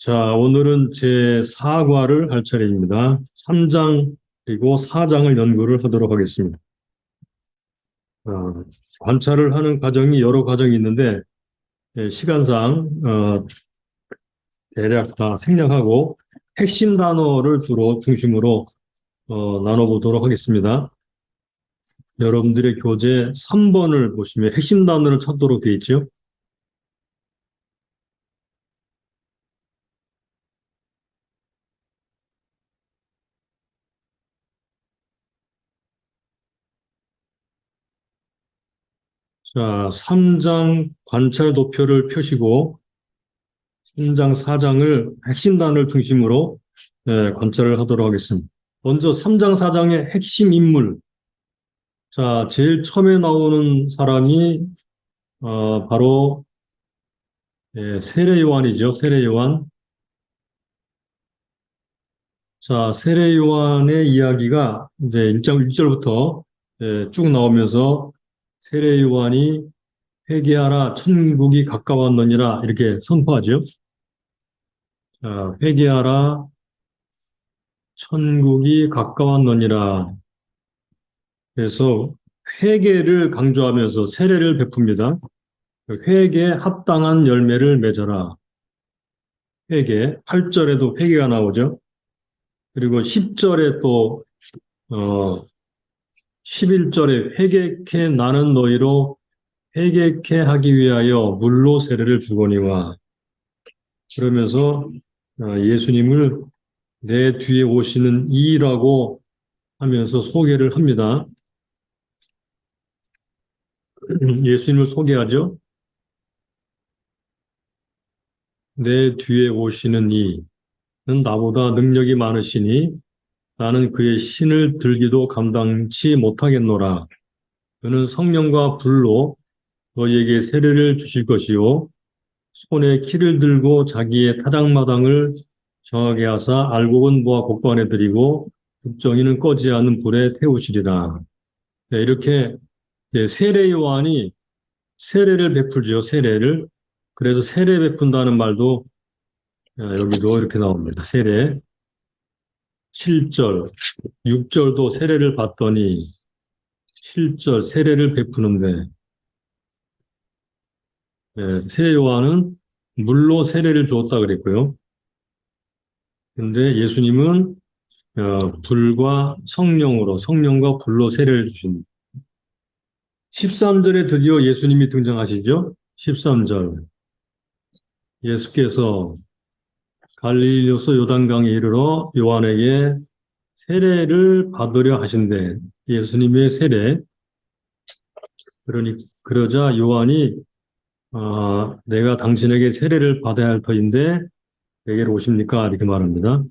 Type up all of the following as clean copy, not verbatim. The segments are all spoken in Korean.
자, 오늘은 제 4과를 할 차례입니다. 3장 그리고 4장을 연구를 하도록 하겠습니다. 어, 관찰을 하는 과정이 여러 과정이 있는데 시간상 대략 다 생략하고 핵심 단어를 주로 중심으로 나눠보도록 하겠습니다. 여러분들의 교재 3번을 보시면 핵심 단어를 찾도록 되어 있죠. 자, 3장 관찰 도표를 펴시고 3장, 4장을 핵심 단어를 중심으로 관찰을 하도록 하겠습니다. 먼저 3장, 4장의 핵심 인물. 자, 제일 처음에 나오는 사람이 바로 세례 요한이죠. 세례 요한. 자, 세례 요한의 이야기가 이제 1장 1절부터 쭉 나오면서 세례 요한이 회개하라 천국이 가까웠느니라 이렇게 선포하죠. 자, 회개하라 천국이 가까웠느니라. 그래서 회개를 강조하면서 세례를 베풉니다. 회개에 합당한 열매를 맺어라. 회개, 8절에도 회개가 나오죠. 그리고 10절에 또 11절에 회개케 나는 너희로 회개케 하기 위하여 물로 세례를 주거니와 그러면서 예수님을 내 뒤에 오시는 이라고 하면서 소개를 합니다. 예수님을 소개하죠. 내 뒤에 오시는 이는 나보다 능력이 많으시니 나는 그의 신을 들기도 감당치 못하겠노라. 그는 성령과 불로 너희에게 세례를 주실 것이요 손에 키를 들고 자기의 타작마당을 정하게 하사 알곡은 모아 곡관에 들이고 국정이는 꺼지 않는 불에 태우시리라. 네, 이렇게 세례 요한이 세례를 베풀죠. 세례를. 그래서 세례 베푼다는 말도 여기도 이렇게 나옵니다. 세례. 7절, 6절도 세례를 받더니 7절 세례를 베푸는데 세례 요한은 물로 세례를 주었다 그랬고요. 근데 예수님은 불과 성령과 불로 세례를 주십니다. 13절에 드디어 예수님이 등장하시죠. 13절 예수께서 갈릴리로서 요단강에 이르러 요한에게 세례를 받으려 하신대. 예수님의 세례. 그러자 요한이 내가 당신에게 세례를 받아야 할 터인데 내게로 오십니까? 이렇게 말합니다.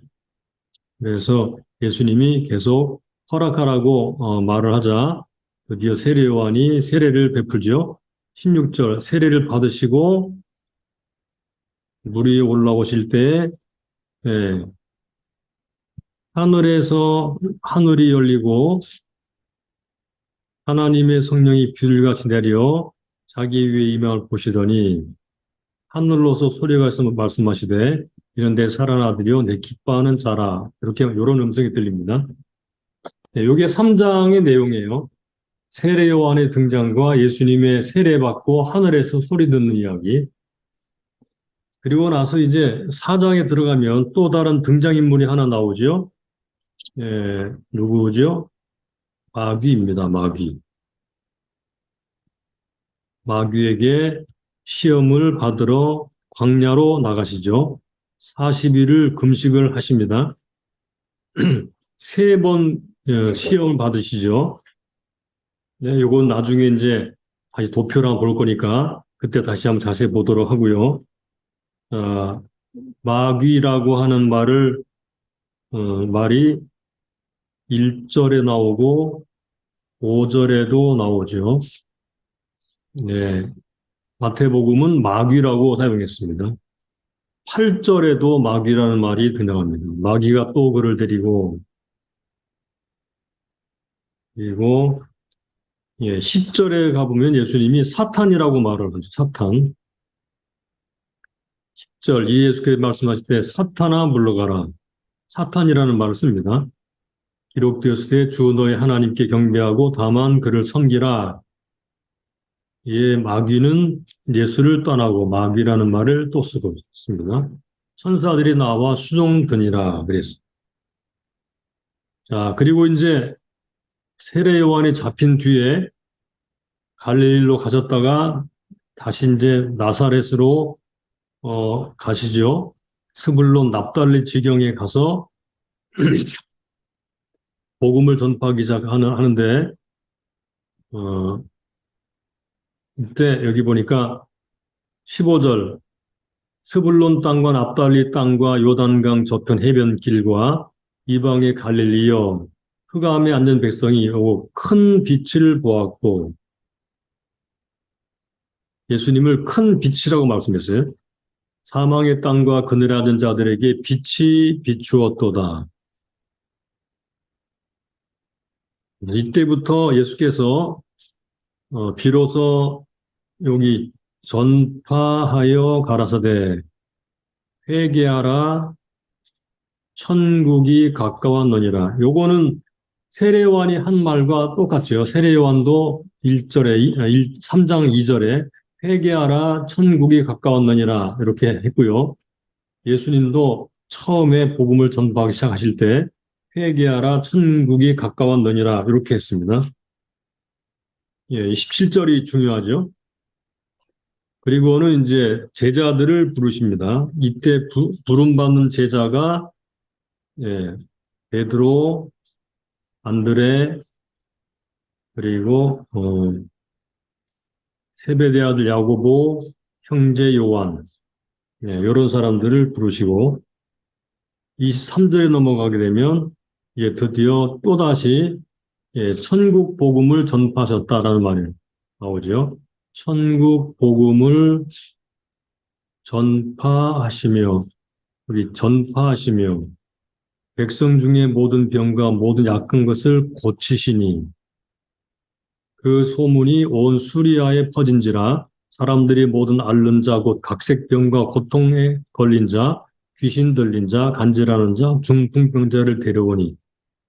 그래서 예수님이 계속 허락하라고 말을 하자 드디어 세례 요한이 세례를 베풀죠. 16절 세례를 받으시고 물 위에 올라오실 때 예, 하늘에서 하늘이 열리고 하나님의 성령이 비둘기같이 내려 자기 위에 임함을 보시더니 하늘로서 소리가 있어 말씀하시되 이런 내 사랑 아들이요 내 기뻐하는 자라 이렇게 이런 음성이 들립니다. 네, 이게 3장의 내용이에요. 세례 요한의 등장과 예수님의 세례받고 하늘에서 소리 듣는 이야기. 그리고 나서 이제 4장에 들어가면 또 다른 등장인물이 하나 나오죠. 누구죠? 마귀입니다. 마귀. 마귀에게 시험을 받으러 광야로 나가시죠. 40일을 금식을 하십니다. 세 번 시험을 받으시죠. 네, 요건 나중에 이제 다시 도표랑 볼 거니까 그때 다시 한번 자세히 보도록 하고요. 마귀라고 하는 말이 1절에 나오고 5절에도 나오죠. 네, 마태복음은 마귀라고 사용했습니다. 8절에도 마귀라는 말이 등장합니다. 마귀가 또 그를 데리고 그리고 10절에 가보면 예수님이 사탄이라고 말을 하죠. 사탄. 10절 예수께서 말씀하실 때 사탄아 물러가라. 사탄이라는 말을 씁니다. 기록되었을 때 주 너의 하나님께 경배하고 다만 그를 섬기라. 예, 마귀는 예수를 떠나고 마귀라는 말을 또 쓰고 있습니다. 천사들이 나와 수종드니라 그랬습니다. 자, 그리고 이제 세례 요한이 잡힌 뒤에 갈릴리로 가셨다가 다시 이제 나사렛으로 가시죠. 스불론 납달리 지경에 가서 복음을 전파하기 시작하는데 어, 이때 여기 보니까 15절 스불론 땅과 납달리 땅과 요단강 저편 해변길과 이방의 갈릴리여 흑암에 앉은 백성이 오고 큰 빛을 보았고 예수님을 큰 빛이라고 말씀했어요. 사망의 땅과 그늘에 앉은 자들에게 빛이 비추었도다. 이때부터 예수께서 비로소 여기 전파하여 가라사대 회개하라 천국이 가까웠느니라. 요거는 세례요한이 한 말과 똑같죠. 세례요한도 1절에 3장 2절에 회개하라 천국이 가까웠느니라 이렇게 했고요. 예수님도 처음에 복음을 전파하기 시작하실 때 회개하라 천국이 가까웠느니라 이렇게 했습니다. 예, 17절이 중요하죠. 그리고는 이제 제자들을 부르십니다. 이때 부름받는 제자가 예, 베드로, 안드레, 그리고 세베대 아들 야고보, 형제 요한 예, 이런 사람들을 부르시고 23절에 넘어가게 되면 예, 드디어 또다시 예, 천국 복음을 전파하셨다라는 말이 나오죠. 천국 복음을 전파하시며 우리 전파하시며 백성 중에 모든 병과 모든 약한 것을 고치시니 그 소문이 온 수리아에 퍼진지라 사람들이 모든 앓는 자 곧 각색병과 고통에 걸린 자 귀신 들린 자 간질하는 자 중풍병자를 데려오니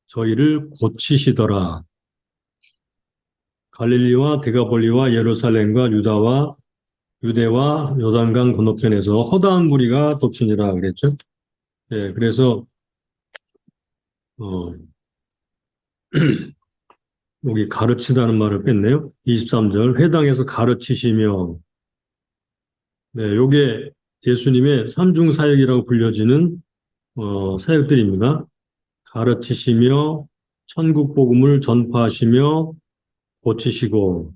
저희를 고치시더라. 갈릴리와 데가볼리와 예루살렘과 유대와 요단강 건너편에서 허다한 무리가 덮치니라 그랬죠. 예, 그래서 어, 여기 가르치다는 말을 뺐네요. 23절 회당에서 가르치시며 네, 요게 예수님의 삼중 사역이라고 불려지는 사역들입니다. 가르치시며 천국 복음을 전파하시며 고치시고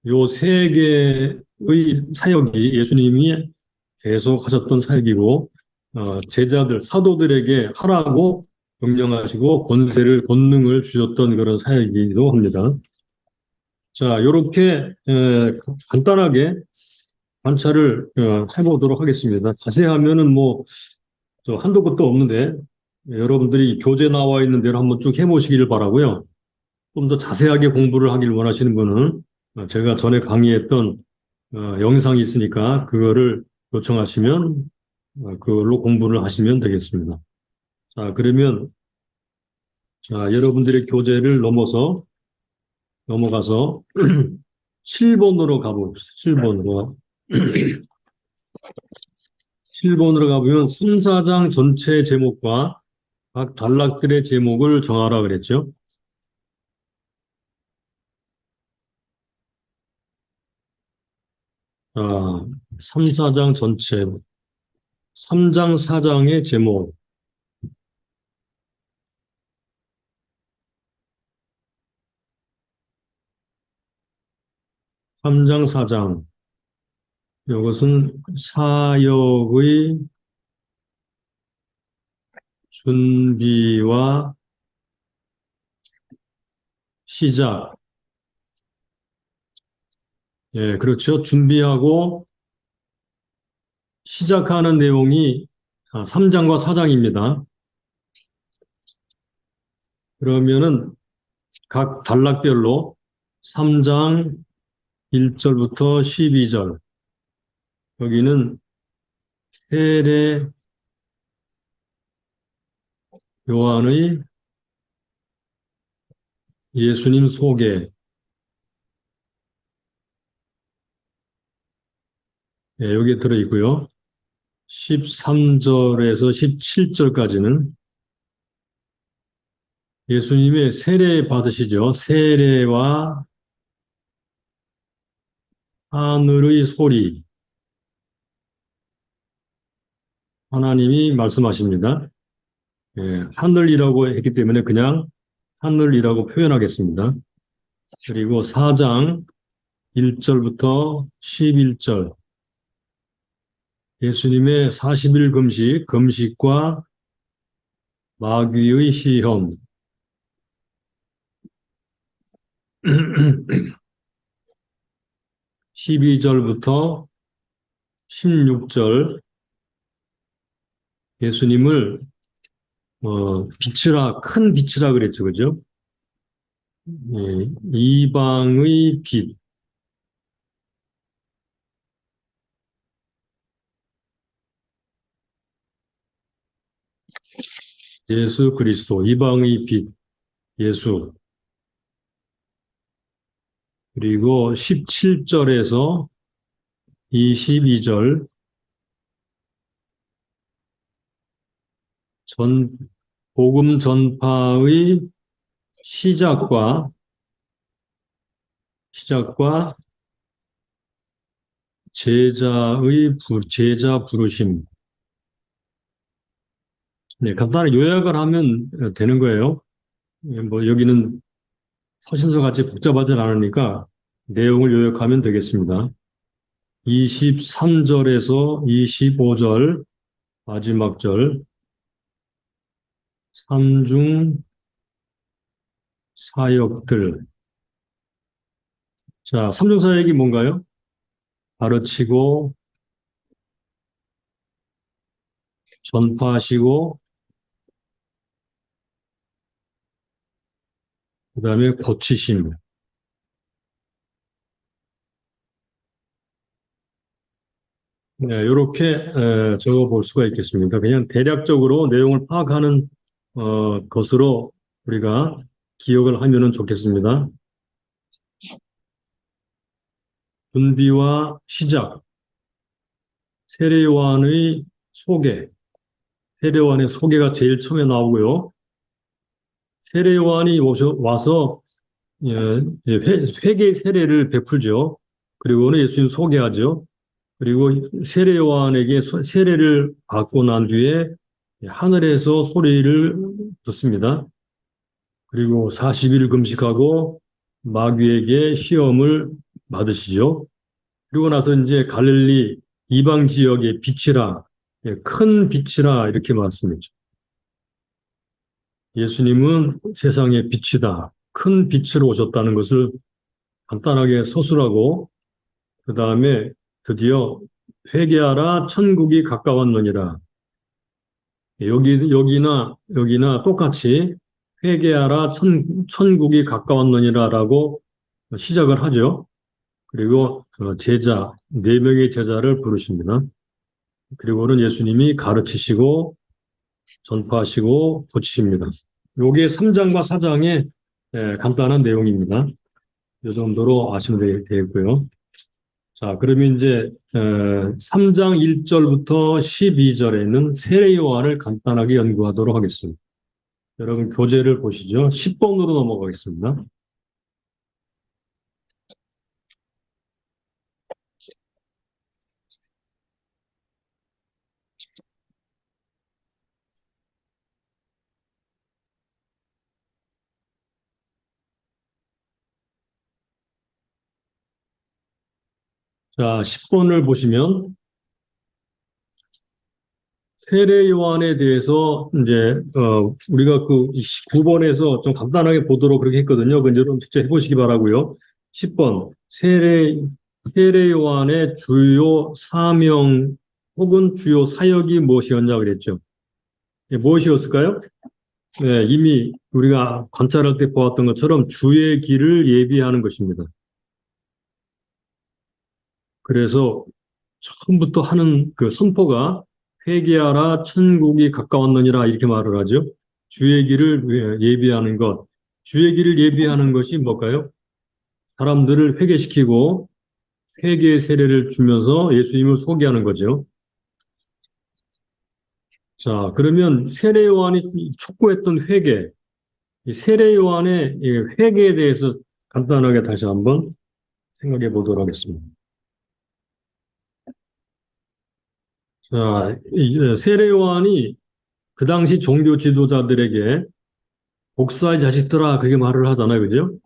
요 세 개의 사역이 예수님이 계속 하셨던 사역이고 제자들 사도들에게 하라고 명령하시고 권능을 주셨던 그런 사역이기도 합니다. 자, 이렇게 간단하게 관찰을 해보도록 하겠습니다. 자세하면은 뭐 한도 끝도 없는데 여러분들이 교재 나와 있는 대로 한번 쭉 해보시기를 바라고요. 좀 더 자세하게 공부를 하길 원하시는 분은 제가 전에 강의했던 영상이 있으니까 그거를 요청하시면 그걸로 공부를 하시면 되겠습니다. 자, 그러면 여러분들의 교재를 넘어가서 7번으로 가봅시다. 7번으로. 7번으로 가보면 3, 4장 전체 제목과 각 단락들의 제목을 정하라 그랬죠. 자, 3, 4장 전체, 3장, 4장의 제목. 3장, 4장. 이것은 사역의 준비와 시작. 예, 그렇죠. 준비하고 시작하는 내용이 3장과 4장입니다. 그러면은 각 단락별로 3장 1절부터 12절. 여기는 세례 요한의 예수님 소개, 예, 여기에 들어있고요. 13절에서 17절까지는 예수님의 세례 받으시죠. 세례와 하늘의 소리, 하나님이 말씀하십니다. 예, 하늘이라고 했기 때문에 그냥 하늘이라고 표현하겠습니다. 그리고 4장 1절부터 11절, 예수님의 40일 금식, 금식과 마귀의 시험, 12절부터 16절, 예수님을 빛이라, 큰 빛이라 그랬죠, 그죠? 예, 이방의 빛, 예수 그리스도, 이방의 빛, 예수. 그리고 17절에서 22절, 복음 전파의 시작과 제자 부르심. 네, 간단히 요약을 하면 되는 거예요. 예, 뭐 여기는 서신서 같이 복잡하진 않으니까 내용을 요약하면 되겠습니다. 23절에서 25절 마지막 절, 삼중 사역들. 자, 삼중 사역이 뭔가요? 가르치고 전파하시고 그다음에 고치심. 네, 이렇게 적어 볼 수가 있겠습니다. 그냥 대략적으로 내용을 파악하는 것으로 우리가 기억을 하면은 좋겠습니다. 준비와 시작, 세례요한의 소개, 세례요한의 소개가 제일 처음에 나오고요. 세례요한이 와서 회개 세례를 베풀죠. 그리고는 예수님 소개하죠. 그리고 세례 요한에게 세례를 받고 난 뒤에 하늘에서 소리를 듣습니다. 그리고 40일 금식하고 마귀에게 시험을 받으시죠. 그리고 나서 이제 갈릴리 이방 지역의 빛이라, 큰 빛이라 이렇게 말씀했죠. 예수님은 세상의 빛이다, 큰 빛으로 오셨다는 것을 간단하게 서술하고 그 다음에 드디어 회개하라 천국이 가까웠느니라. 여기나 똑같이 회개하라 천국이 가까웠느니라라고 시작을 하죠. 그리고 제자, 4명의 제자를 부르십니다. 그리고는 예수님이 가르치시고 전파하시고 고치십니다. 요게 3장과 4장의 간단한 내용입니다. 이 정도로 아시면 되겠고요. 자, 그러면 이제 3장 1절부터 12절에는 세례 요한을 간단하게 연구하도록 하겠습니다. 여러분 교재를 보시죠. 10번으로 넘어가겠습니다. 자, 10번을 보시면 세례 요한에 대해서 이제 우리가 그 9번에서 좀 간단하게 보도록 그렇게 했거든요. 그건 여러분 직접 해보시기 바라고요. 10번 세례 요한의 주요 사명 혹은 주요 사역이 무엇이었냐 그랬죠. 무엇이었을까요? 네, 이미 우리가 관찰할 때 보았던 것처럼 주의 길을 예비하는 것입니다. 그래서 처음부터 하는 그 선포가 회개하라 천국이 가까웠느니라 이렇게 말을 하죠. 주의 길을 예비하는 것. 주의 길을 예비하는 것이 뭘까요? 사람들을 회개시키고 회개의 세례를 주면서 예수님을 소개하는 거죠. 자, 그러면 세례 요한이 촉구했던 회개, 이 세례 요한의 이 회개에 대해서 간단하게 다시 한번 생각해 보도록 하겠습니다. 자, 이 세례 요한이 그 당시 종교 지도자들에게 복사의 자식들아 그렇게 말을 하잖아요, 그죠?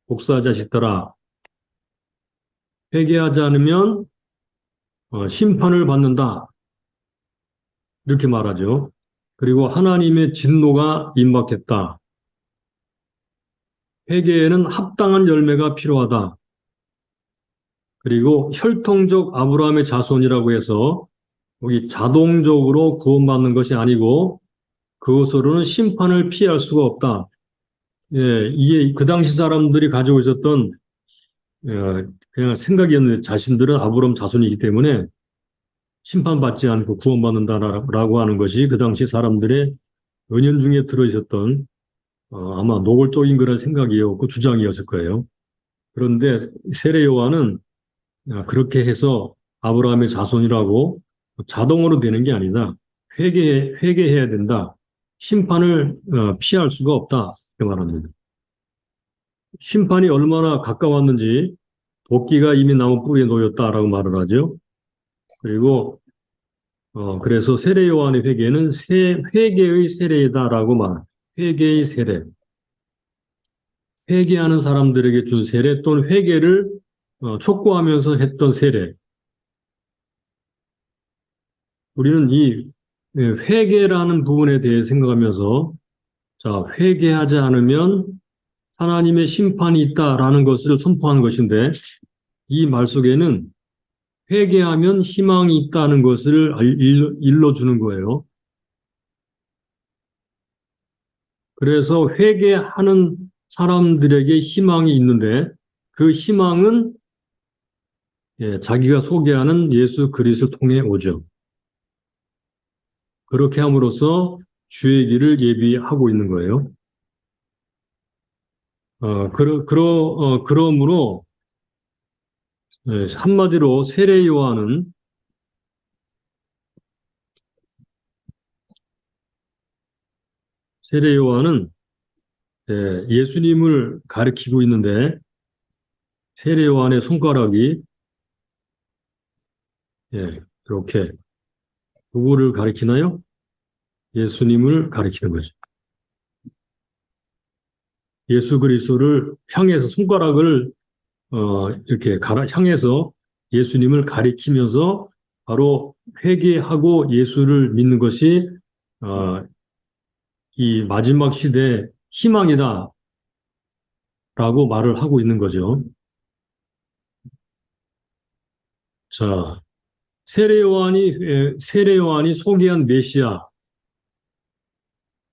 복사의 자식들아 회개하지 않으면 심판을 받는다 이렇게 말하죠. 그리고 하나님의 진노가 임박했다. 회개에는 합당한 열매가 필요하다. 그리고 혈통적 아브라함의 자손이라고 해서 여기 자동적으로 구원받는 것이 아니고 그것으로는 심판을 피할 수가 없다. 예, 이게 그 당시 사람들이 가지고 있었던 그냥 생각이었는데 자신들은 아브라함 자손이기 때문에 심판받지 않고 구원받는다라고 하는 것이 그 당시 사람들의 은연중에 들어있었던 아마 노골적인 그런 생각이었고 주장이었을 거예요. 그런데 세례 요한은 그렇게 해서 아브라함의 자손이라고 자동으로 되는 게 아니다. 회개해야 된다. 심판을 피할 수가 없다. 이렇게 말합니다. 심판이 얼마나 가까웠는지 도끼가 이미 나무 뿌리에 놓였다라고 말을 하죠. 그리고 그래서 세례 요한의 회개는 회개의 세례이다라고 회개의 세례. 회개하는 사람들에게 준 세례 또는 회개를 촉구하면서 했던 세례. 우리는 이 회개라는 부분에 대해 생각하면서 자, 회개하지 않으면 하나님의 심판이 있다라는 것을 선포하는 것인데 이 말 속에는 회개하면 희망이 있다는 것을 일러주는 거예요. 그래서 회개하는 사람들에게 희망이 있는데 그 희망은 자기가 소개하는 예수 그리스도를 통해 오죠. 그렇게 함으로써 주의 길을 예비하고 있는 거예요. 그러므로 한마디로 세례 요한은 예수님을 가리키고 있는데 세례 요한의 손가락이 이렇게 누구를 가리키나요? 예수님을 가리키는 거죠. 예수 그리스도를 향해서 손가락을 이렇게 향해서 예수님을 가리키면서 바로 회개하고 예수를 믿는 것이 이 마지막 시대의 희망이다 라고 말을 하고 있는 거죠. 자, 세례 요한이 소개한 메시아,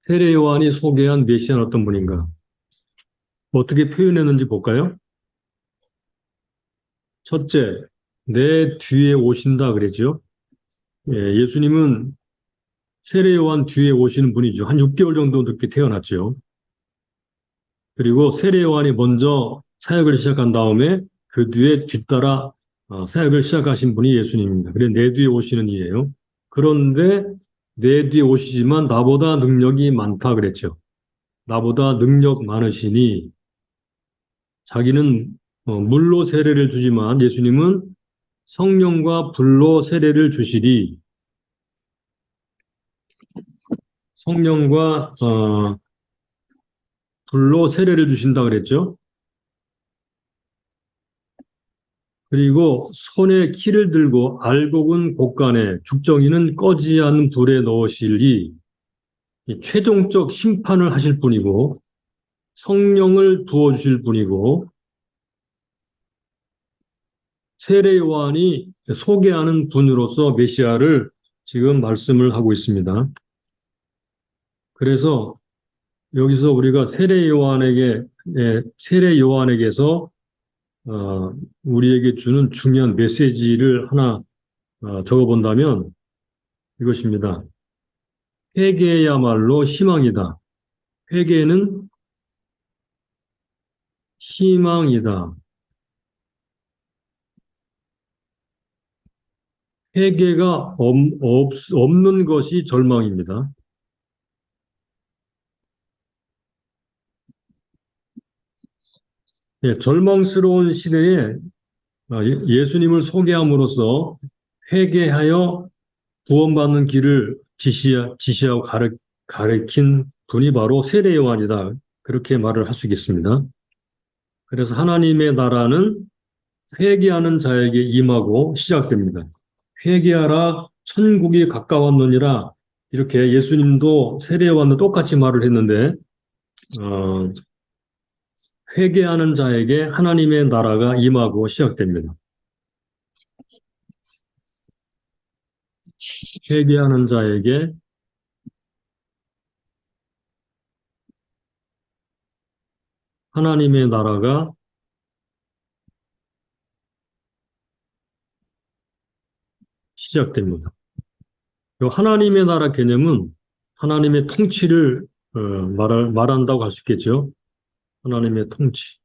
세례 요한이 소개한 메시아는 어떤 분인가? 어떻게 표현했는지 볼까요? 첫째, 내 뒤에 오신다 그랬죠. 예수님은 세례 요한 뒤에 오시는 분이죠. 한 6개월 정도 늦게 태어났죠. 그리고 세례 요한이 먼저 사역을 시작한 다음에 그 뒤에 뒤따라 사역을 시작하신 분이 예수님입니다. 그래 내 뒤에 오시는 이에요. 그런데 내 뒤에 오시지만 나보다 능력이 많다 그랬죠. 나보다 능력 많으시니 자기는 물로 세례를 주지만 예수님은 성령과 불로 세례를 주시리. 성령과 불로 세례를 주신다 그랬죠. 그리고 손에 키를 들고 알곡은 곳간에 죽정이는 꺼지지 않는 불에 넣으시리. 최종적 심판을 하실 분이고 성령을 부어주실 분이고 세례 요한이 소개하는 분으로서 메시아를 지금 말씀을 하고 있습니다. 그래서 여기서 우리가 세례 요한에게서 우리에게 주는 중요한 메시지를 하나 적어본다면 이것입니다. 회개야말로 희망이다. 회개는 희망이다. 회개가 없는 것이 절망입니다. 예, 절망스러운 시대에 예수님을 소개함으로써 회개하여 구원받는 길을 지시하고 가르친 분이 바로 세례 요한이다. 그렇게 말을 할 수 있겠습니다. 그래서 하나님의 나라는 회개하는 자에게 임하고 시작됩니다. 회개하라 천국이 가까웠느니라 이렇게 예수님도 세례 요한도 똑같이 말을 했는데 회개하는 자에게 하나님의 나라가 임하고 시작됩니다. 회개하는 자에게 하나님의 나라가 시작됩니다. 하나님의 나라 개념은 하나님의 통치를 말한다고 할 수 있겠죠. 하나님의 통치.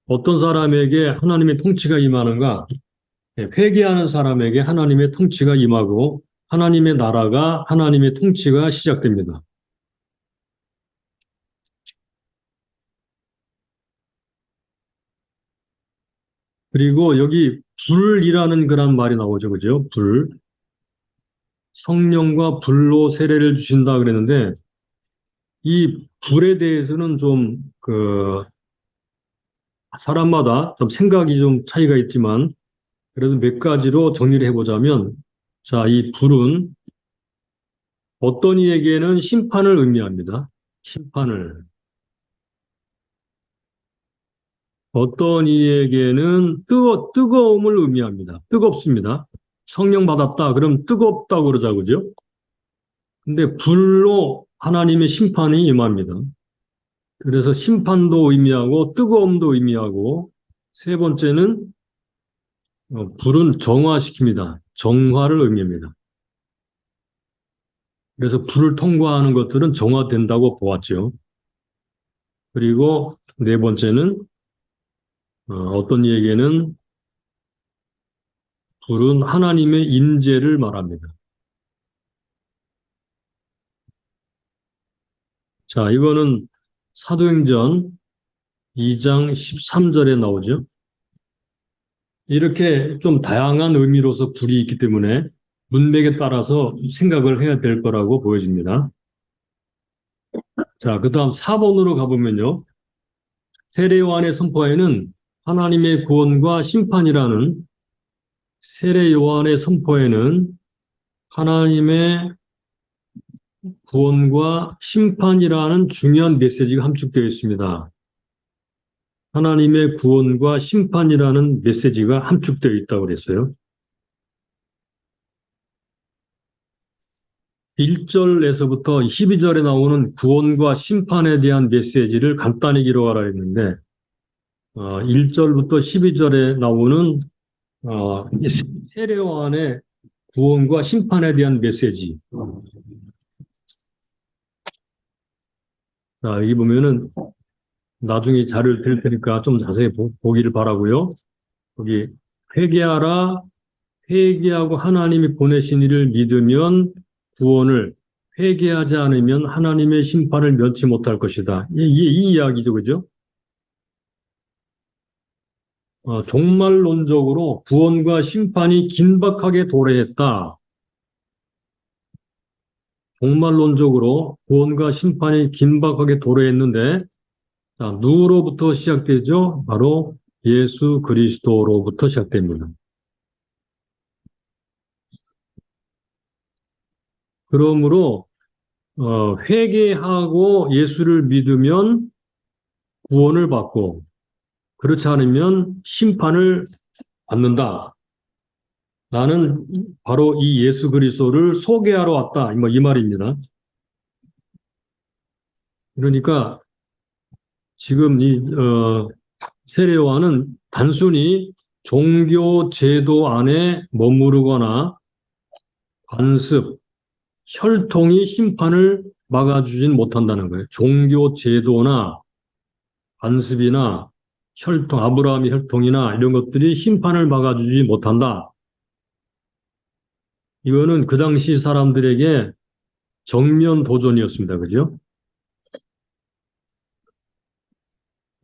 어떤 사람에게 하나님의 통치가 임하는가? 회개하는 사람에게 하나님의 통치가 임하고 하나님의 나라가 하나님의 통치가 시작됩니다. 그리고 여기 불이라는 그런 말이 나오죠. 그죠? 불. 성령과 불로 세례를 주신다 그랬는데 이 불에 대해서는 좀 사람마다 좀 생각이 좀 차이가 있지만 그래도 몇 가지로 정리를 해보자면 자, 이 불은 어떤 이에게는 심판을 의미합니다. 심판을. 어떤 이에게는 뜨거움을 의미합니다. 뜨겁습니다. 성령 받았다. 그럼 뜨겁다고 그러자, 그죠? 근데 불로 하나님의 심판이 임합니다. 그래서 심판도 의미하고 뜨거움도 의미하고 세 번째는 불은 정화시킵니다. 정화를 의미합니다. 그래서 불을 통과하는 것들은 정화된다고 보았죠. 그리고 네 번째는 어떤 이에게는 불은 하나님의 임재를 말합니다. 자, 이거는 사도행전 2장 13절에 나오죠. 이렇게 좀 다양한 의미로서 불이 있기 때문에 문맥에 따라서 생각을 해야 될 거라고 보여집니다. 자, 그 다음 4번으로 가보면요. 세례 요한의 선포에는 하나님의 구원과 심판이라는 세례 요한의 선포에는 하나님의 구원과 심판이라는 중요한 메시지가 함축되어 있습니다. 하나님의 구원과 심판이라는 메시지가 함축되어 있다고 그랬어요. 1절에서부터 12절에 나오는 구원과 심판에 대한 메시지를 간단히 기록하라 했는데 1절부터 12절에 나오는 세례 요한의 구원과 심판에 대한 메시지. 자, 여기 보면은 나중에 자료를 드릴 테니까 좀 자세히 보기를 바라고요. 여기 회개하라. 회개하고 하나님이 보내신 이를 믿으면 구원을, 회개하지 않으면 하나님의 심판을 면치 못할 것이다. 이 이야기죠, 그죠? 종말론적으로 구원과 심판이 긴박하게 도래했다. 종말론적으로 구원과 심판이 긴박하게 도래했는데, 자, 누구로부터 시작되죠? 바로 예수 그리스도로부터 시작됩니다. 그러므로 회개하고 예수를 믿으면 구원을 받고 그렇지 않으면 심판을 받는다. 나는 바로 이 예수 그리스도를 소개하러 왔다. 이 말입니다. 그러니까 지금 이 세례 요한은 단순히 종교 제도 안에 머무르거나 관습, 혈통이 심판을 막아주진 못한다는 거예요. 종교 제도나 관습이나 혈통, 아브라함의 혈통이나 이런 것들이 심판을 막아주지 못한다. 이거는 그 당시 사람들에게 정면 도전이었습니다. 그죠?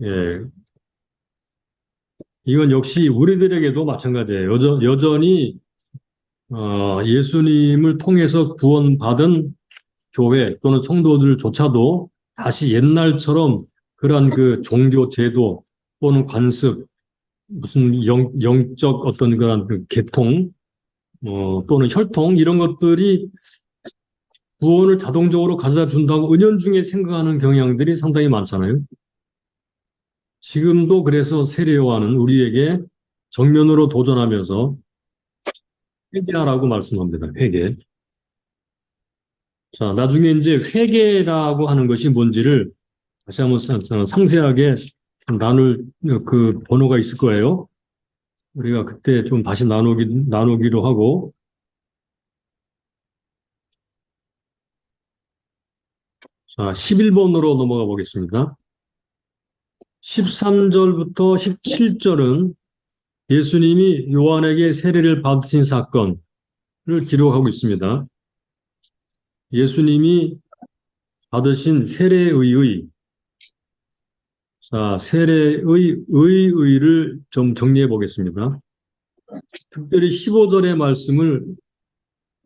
예. 이건 역시 우리들에게도 마찬가지예요. 여전히 예수님을 통해서 구원받은 교회 또는 성도들조차도 다시 옛날처럼 그러한 그 종교 제도 또는 관습, 무슨 영적 어떤 그런 그 계통, 또는 혈통, 이런 것들이 구원을 자동적으로 가져다 준다고 은연중에 생각하는 경향들이 상당히 많잖아요. 지금도 그래서 세례요한은 우리에게 정면으로 도전하면서 회개하라고 말씀합니다. 회개. 자, 나중에 이제 회개라고 하는 것이 뭔지를 다시 한번 상세하게 나눌 그 번호가 있을 거예요. 우리가 그때 좀 다시 나누기로 하고, 자, 11번으로 넘어가 보겠습니다. 13절부터 17절은 예수님이 요한에게 세례를 받으신 사건을 기록하고 있습니다. 예수님이 받으신 세례의의, 자, 의의를 좀 정리해 보겠습니다. 특별히 15절의 말씀을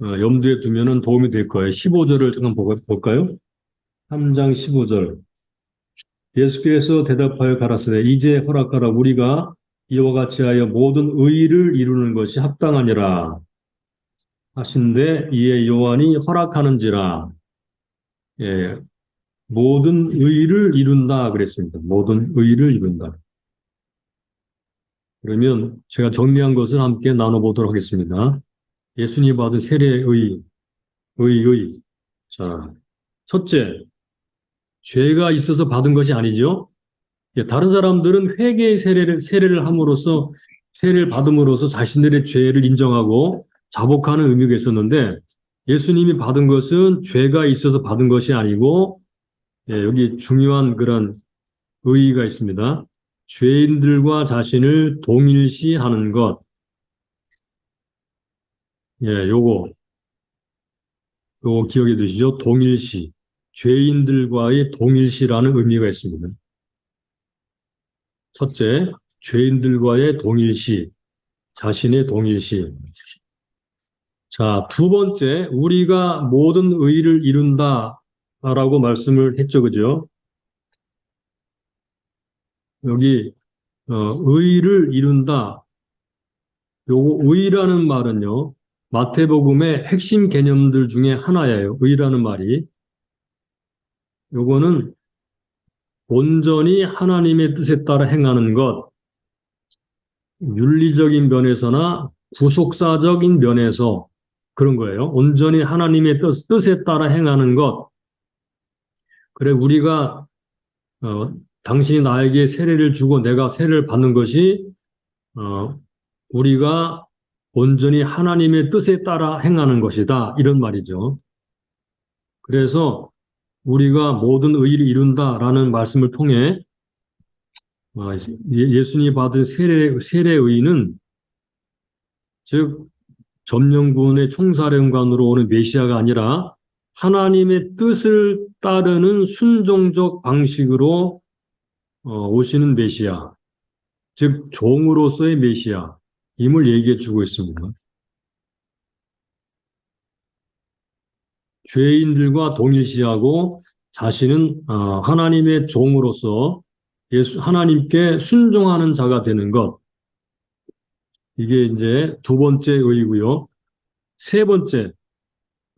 염두에 두면 도움이 될 거예요. 15절을 잠깐 볼까요? 3장 15절. 예수께서 대답하여 가라사대 이제 허락하라 우리가 이와 같이 하여 모든 의를 이루는 것이 합당하니라 하신데 이에 요한이 허락하는지라. 예, 모든 의를 이룬다 그랬습니다. 모든 의를 이룬다. 그러면 제가 정리한 것을 함께 나눠보도록 하겠습니다. 예수님 받은 세례의 의의. 자, 첫째, 죄가 있어서 받은 것이 아니죠. 예, 다른 사람들은 회개의 세례를 함으로써 세례를 받음으로써 자신들의 죄를 인정하고 자복하는 의미가 있었는데 예수님이 받은 것은 죄가 있어서 받은 것이 아니고, 예, 여기 중요한 그런 의의가 있습니다. 죄인들과 자신을 동일시하는 것. 예, 요거 기억해 두시죠. 동일시. 죄인들과의 동일시라는 의미가 있습니다. 첫째, 죄인들과의 동일시, 자신의 동일시. 자, 두 번째, 우리가 모든 의를 이룬다라고 말씀을 했죠, 그죠? 여기 의를 이룬다. 요거 의라는 말은요, 마태복음의 핵심 개념들 중에 하나예요. 의라는 말이. 요거는 온전히 하나님의 뜻에 따라 행하는 것, 윤리적인 면에서나 구속사적인 면에서 그런 거예요. 온전히 하나님의 뜻에 따라 행하는 것. 그래, 우리가, 당신이 나에게 세례를 주고 내가 세례를 받는 것이, 우리가 온전히 하나님의 뜻에 따라 행하는 것이다. 이런 말이죠. 그래서 우리가 모든 의를 이룬다라는 말씀을 통해 예수님이 받은 세례의는 즉 점령군의 총사령관으로 오는 메시아가 아니라 하나님의 뜻을 따르는 순종적 방식으로 오시는 메시아, 즉 종으로서의 메시아임을 얘기해 주고 있습니다. 죄인들과 동일시하고 자신은 하나님의 종으로서 하나님께 순종하는 자가 되는 것. 이게 이제 두 번째 의의고요. 세 번째,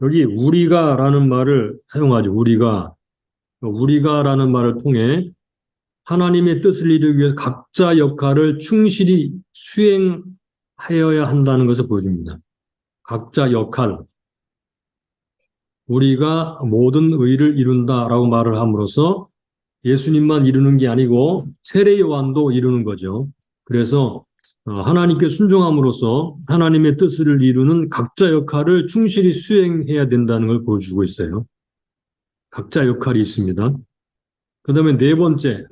여기 우리가라는 말을 사용하죠. 우리가라는 말을 통해 하나님의 뜻을 이루기 위해 각자 역할을 충실히 수행하여야 한다는 것을 보여줍니다. 각자 역할. 우리가 모든 의를 이룬다라고 말을 함으로써 예수님만 이루는 게 아니고 세례 요한도 이루는 거죠. 그래서 하나님께 순종함으로써 하나님의 뜻을 이루는 각자 역할을 충실히 수행해야 된다는 걸 보여주고 있어요. 각자 역할이 있습니다. 그 다음에 네 번째,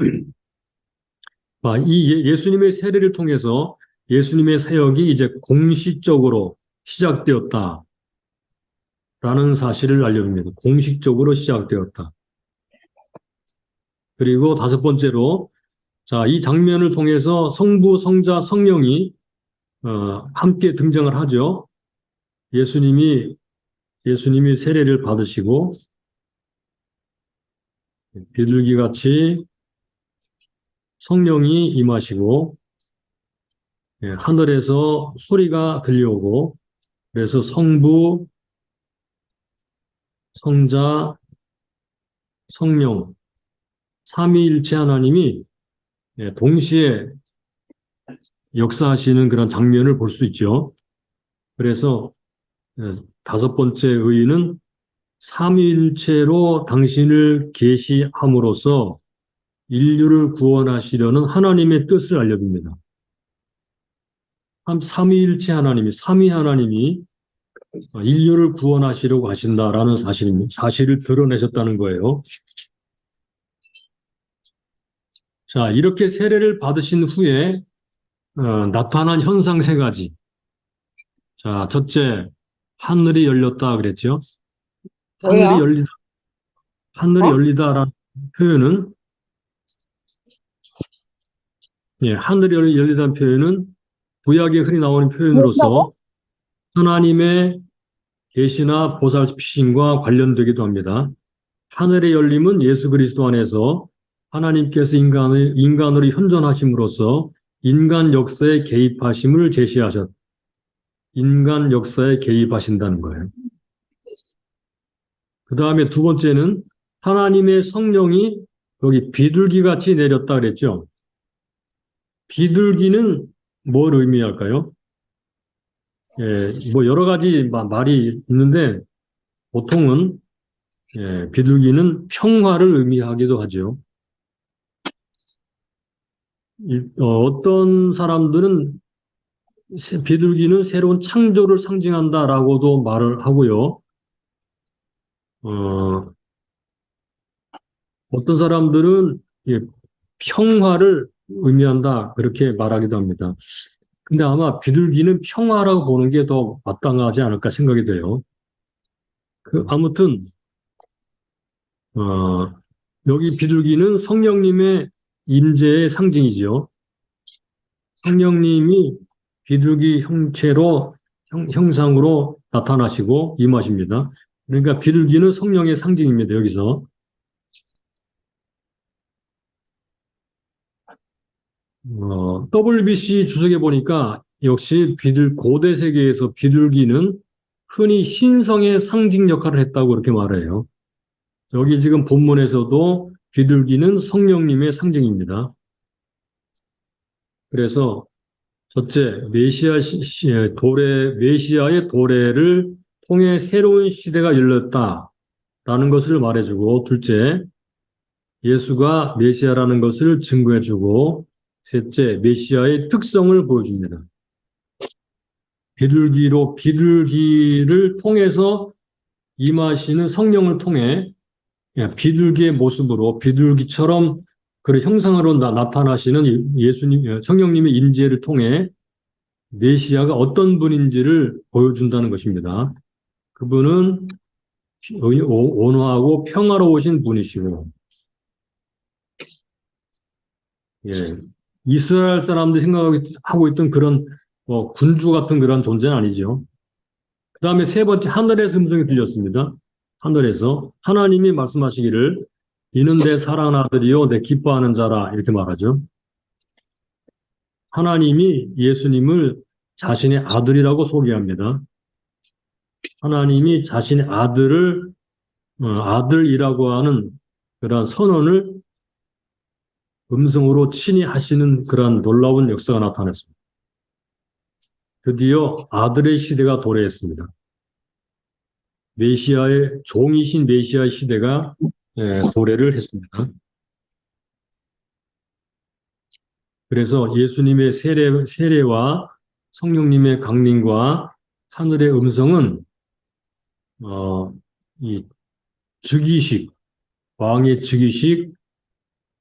이 예수님의 세례를 통해서 예수님의 사역이 이제 공식적으로 시작되었다라는 사실을 알려줍니다. 공식적으로 시작되었다. 그리고 다섯 번째로, 자, 이 장면을 통해서 성부, 성자, 성령이 함께 등장을 하죠. 예수님이 세례를 받으시고 비둘기 같이 성령이 임하시고 하늘에서 소리가 들려오고 그래서 성부, 성자, 성령 삼위일체 하나님이 동시에 역사하시는 그런 장면을 볼 수 있죠. 그래서 다섯 번째 의의는 삼위일체로 당신을 계시함으로써 인류를 구원하시려는 하나님의 뜻을 알려줍니다. 삼위일체 하나님이, 삼위 하나님이 인류를 구원하시려고 하신다라는 사실을 드러내셨다는 거예요. 자, 이렇게 세례를 받으신 후에 나타난 현상 세 가지. 자, 첫째, 하늘이 열렸다 그랬죠. 하늘이 뭐야? 열리다, 하늘이 어? 열리다라는 표현은, 하늘이 열리다는 표현은 구약에 흔히 나오는 뭐라고? 표현으로서 하나님의 계시나 보살피심과 관련되기도 합니다. 하늘의 열림은 예수 그리스도 안에서 하나님께서 인간으로 현존하심으로써 인간 역사에 개입하심을 인간 역사에 개입하신다는 거예요. 그 다음에 두 번째는 하나님의 성령이 여기 비둘기 같이 내렸다 그랬죠. 비둘기는 뭘 의미할까요? 뭐 여러 가지 말이 있는데 보통은 비둘기는 평화를 의미하기도 하죠. 어떤 사람들은 비둘기는 새로운 창조를 상징한다라고도 말을 하고요. 어, 어떤 사람들은 평화를 의미한다 그렇게 말하기도 합니다. 근데 아마 비둘기는 평화라고 보는 게 더 마땅하지 않을까 생각이 돼요. 아무튼 어, 여기 비둘기는 성령님의 임재의 상징이지요. 성령님이 비둘기 형상으로 나타나시고 임하십니다. 그러니까 비둘기는 성령의 상징입니다. 여기서 WBC 주석에 보니까 역시 고대 세계에서 비둘기는 흔히 신성의 상징 역할을 했다고 그렇게 말해요. 여기 지금 본문에서도 비둘기는 성령님의 상징입니다. 그래서 첫째, 메시아의 도래를 통해 새로운 시대가 열렸다라는 것을 말해주고, 둘째, 예수가 메시아라는 것을 증거해주고, 셋째, 메시아의 특성을 보여줍니다. 비둘기를 통해서 임하시는 성령을 통해 비둘기의 모습으로 비둘기처럼 그런 형상으로 나타나시는 성령님의 임재를 통해 메시아가 어떤 분인지를 보여준다는 것입니다. 그분은 온화하고 평화로우신 분이시고, 이스라엘 사람들이 생각하고 있던 그런 군주 같은 그런 존재는 아니죠. 그 다음에 세 번째, 하늘에서 음성이 들렸습니다. 하늘에서 하나님이 말씀하시기를 이는 내 사랑하는 아들이요 내 기뻐하는 자라 이렇게 말하죠. 하나님이 예수님을 자신의 아들이라고 소개합니다. 하나님이 자신의 아들이라고 하는 그런 선언을 음성으로 친히 하시는 그런 놀라운 역사가 나타났습니다. 드디어 아들의 시대가 도래했습니다. 종이신 메시아의 시대가 도래를 했습니다. 그래서 예수님의 세례와 성령님의 강림과 하늘의 음성은 이 즉위식, 왕의 즉위식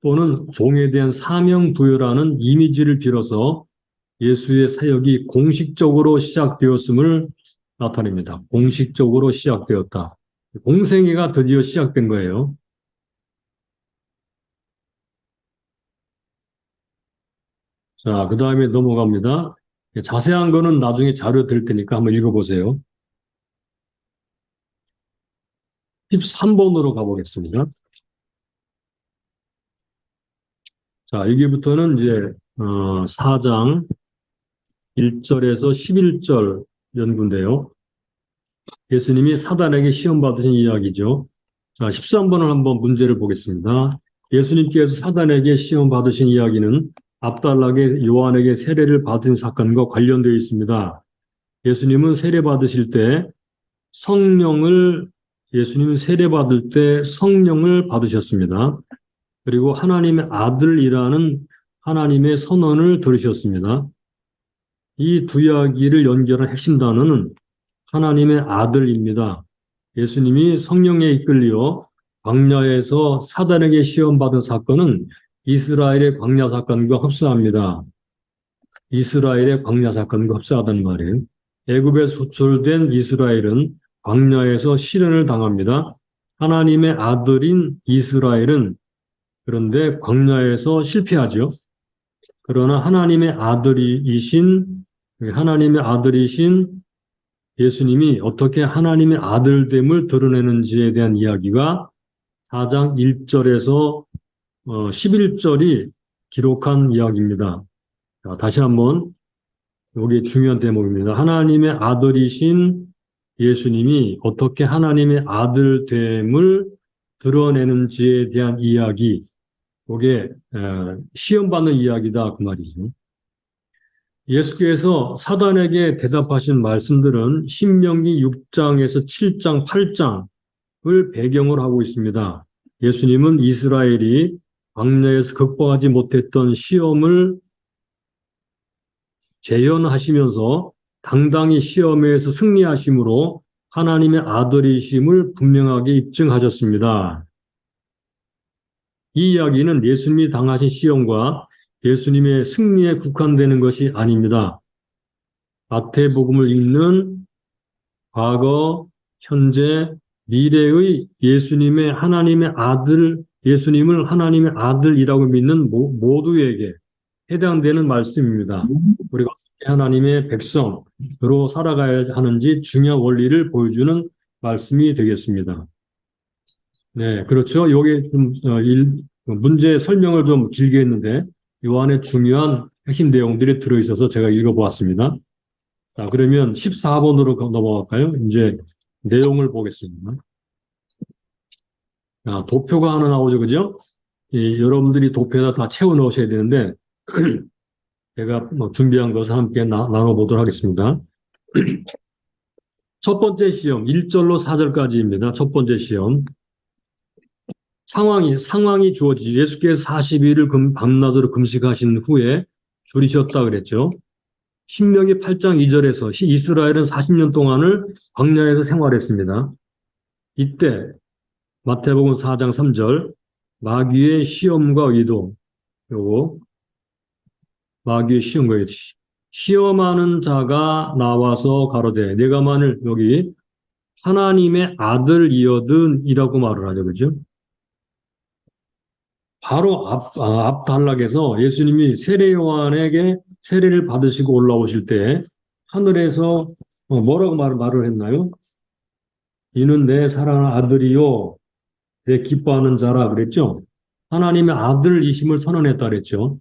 또는 종에 대한 사명 부여라는 이미지를 빌어서 예수의 사역이 공식적으로 시작되었음을 나타냅니다. 공식적으로 시작되었다. 공생애가 드디어 시작된 거예요. 자, 그 다음에 넘어갑니다. 자세한 거는 나중에 자료 드릴 테니까 한번 읽어보세요. 13번으로 가보겠습니다. 자, 여기부터는 이제 4장 1절에서 11절 연구인데요. 예수님이 사단에게 시험 받으신 이야기죠. 자, 13번을 한번 문제를 보겠습니다. 예수님께서 사단에게 시험 받으신 이야기는 압달락의 요한에게 세례를 받은 사건과 관련되어 있습니다. 예수님은 세례 받으실 때 예수님은 세례 받을 때 성령을 받으셨습니다. 그리고 하나님의 아들이라는 하나님의 선언을 들으셨습니다. 이 두 이야기를 연결한 핵심 단어는 하나님의 아들입니다. 예수님이 성령에 이끌려 광야에서 사단에게 시험받은 사건은 이스라엘의 광야 사건과 흡사합니다. 이스라엘의 광야 사건과 흡사하다는 말이에요. 애굽에 수출된 이스라엘은 광야에서 시련을 당합니다. 하나님의 아들인 이스라엘은 그런데 광야에서 실패하죠. 그러나 하나님의 아들이신 예수님이 어떻게 하나님의 아들됨을 드러내는지에 대한 이야기가 4장 1절에서 11절이 기록한 이야기입니다. 자, 다시 한번 여기 중요한 대목입니다. 하나님의 아들이신 예수님이 어떻게 하나님의 아들됨을 드러내는지에 대한 이야기, 이게 시험받는 이야기다 그 말이죠. 예수께서 사단에게 대답하신 말씀들은 신명기 6장에서 7장, 8장을 배경으로 하고 있습니다. 예수님은 이스라엘이 광야에서 극복하지 못했던 시험을 재현하시면서 당당히 시험에서 승리하심으로 하나님의 아들이심을 분명하게 입증하셨습니다. 이 이야기는 예수님이 당하신 시험과 예수님의 승리에 국한되는 것이 아닙니다. 마태복음을 읽는 과거, 현재, 미래의 예수님을 하나님의 아들이라고 믿는 모두에게 해당되는 말씀입니다. 우리가 어떻게 하나님의 백성으로 살아가야 하는지 중요한 원리를 보여주는 말씀이 되겠습니다. 네, 그렇죠. 여기 좀 문제 설명을 좀 길게 했는데 이 안에 중요한 핵심 내용들이 들어있어서 제가 읽어보았습니다. 자, 그러면 14번으로 넘어갈까요? 이제 내용을 보겠습니다. 자, 도표가 하나 나오죠, 그죠? 여러분들이 도표에다 다 채워 넣으셔야 되는데 제가 준비한 것을 함께 나눠보도록 하겠습니다. 첫 번째 시험, 1절로 4절까지입니다. 첫 번째 시험. 상황이 주어지죠. 예수께서 40일을 밤낮으로 금식하신 후에 줄이셨다 그랬죠. 신명기 8장 2절에서 이스라엘은 40년 동안을 광야에서 생활했습니다. 이때 마태복음 4장 3절 마귀의 시험과 의도, 마귀의 시험과 의도, 시험하는 자가 나와서 가로되 내가 만일 여기 하나님의 아들이거든이라고 말을 하죠. 그죠? 바로 앞 단락에서 예수님이 세례 요한에게 세례를 받으시고 올라오실 때 하늘에서 뭐라고 말을 했나요? 이는 내 사랑하는 아들이요 내 기뻐하는 자라 그랬죠. 하나님의 아들이심을 선언했다 그랬죠.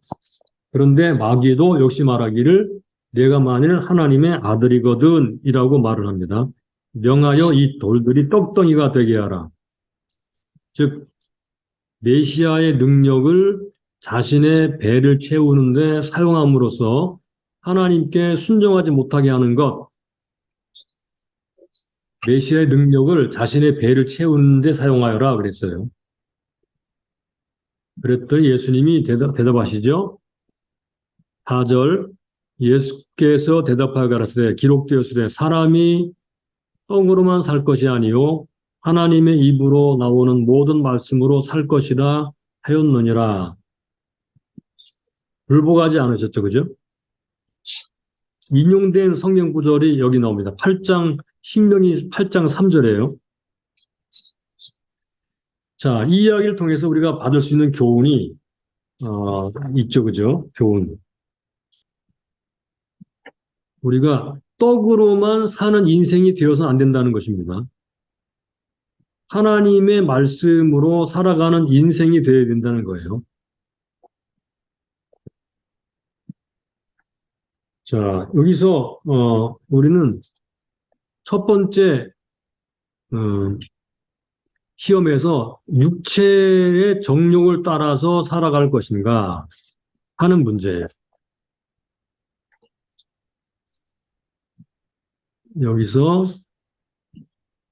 그런데 마귀도 역시 말하기를 내가 만일 하나님의 아들이거든 이라고 말을 합니다. 명하여 이 돌들이 떡덩이가 되게 하라. 즉 메시아의 능력을 자신의 배를 채우는데 사용함으로써 하나님께 순종하지 못하게 하는 것, 메시아의 능력을 자신의 배를 채우는데 사용하여라 그랬어요. 그랬더니 예수님이 대답하시죠. 4절 예수께서 대답하여 가라사대 기록되었으되 사람이 떡으로만 살 것이 아니요 하나님의 입으로 나오는 모든 말씀으로 살 것이라 하였느니라. 불복하지 않으셨죠, 그죠? 인용된 성경 구절이 여기 나옵니다. 신명기 8장 3절이에요. 자, 이 이야기를 통해서 우리가 받을 수 있는 교훈이 있죠, 그죠? 교훈. 우리가 떡으로만 사는 인생이 되어서는 안 된다는 것입니다. 하나님의 말씀으로 살아가는 인생이 되어야 된다는 거예요. 자, 여기서 우리는 첫 번째 시험에서 육체의 정욕을 따라서 살아갈 것인가 하는 문제예요. 여기서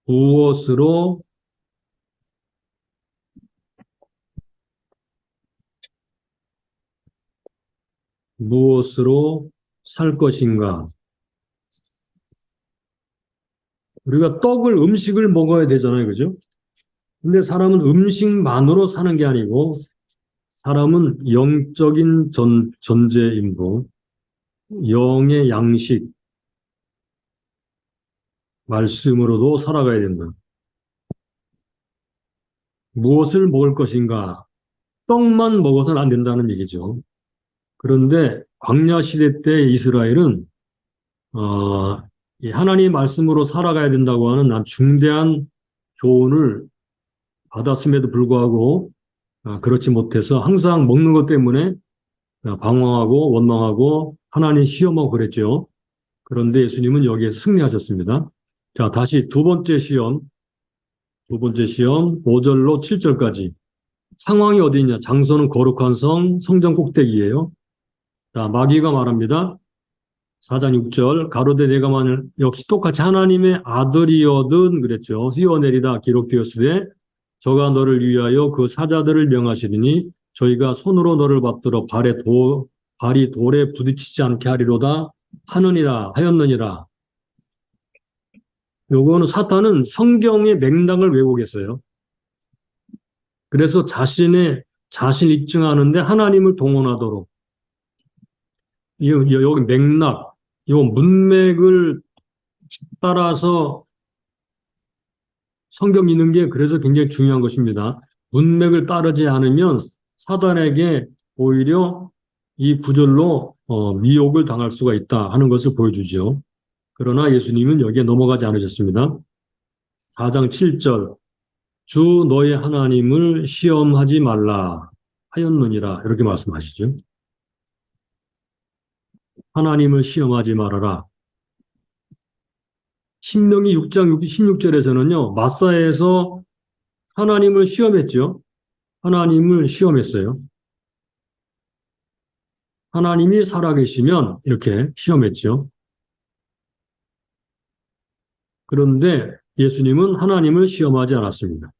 무엇으로 살 것인가? 우리가 음식을 먹어야 되잖아요, 그죠? 근데 사람은 음식만으로 사는 게 아니고 사람은 영적인 존재이므로 영의 양식, 말씀으로도 살아가야 된다. 무엇을 먹을 것인가? 떡만 먹어서는 안 된다는 얘기죠. 그런데 광야 시대 때 이스라엘은 이 하나님 말씀으로 살아가야 된다고 하는 중대한 교훈을 받았음에도 불구하고 그렇지 못해서 항상 먹는 것 때문에 방황하고 원망하고 하나님 시험하고 그랬죠. 그런데 예수님은 여기에서 승리하셨습니다. 자, 다시 두 번째 시험 5절로 7절까지. 상황이 어디 있냐? 장소는 거룩한 성전 꼭대기예요. 자, 마귀가 말합니다. 4장 6절 가로되 내가 만일 역시 똑같이 하나님의 아들이어든 그랬죠. 뛰어내리다 기록되었으되 저가 너를 위하여 그 사자들을 명하시리니 저희가 손으로 너를 받들어 발이 돌에 부딪히지 않게 하리로다 하였느니라. 요거는 사탄은 성경의 맥락을 왜곡했어요. 그래서 자신 입증하는데 하나님을 동원하도록 여기 맥락, 이 문맥을 따라서 성경 읽는 게 그래서 굉장히 중요한 것입니다. 문맥을 따르지 않으면 사단에게 오히려 이 구절로 미혹을 당할 수가 있다 하는 것을 보여주죠. 그러나 예수님은 여기에 넘어가지 않으셨습니다. 4장 7절 주 너의 하나님을 시험하지 말라 하였느니라 이렇게 말씀하시죠. 하나님을 시험하지 말아라. 신명기 6장 16절에서는요. 마사에서 하나님을 시험했죠. 하나님을 시험했어요. 하나님이 살아계시면 이렇게 시험했죠. 그런데 예수님은 하나님을 시험하지 않았습니다.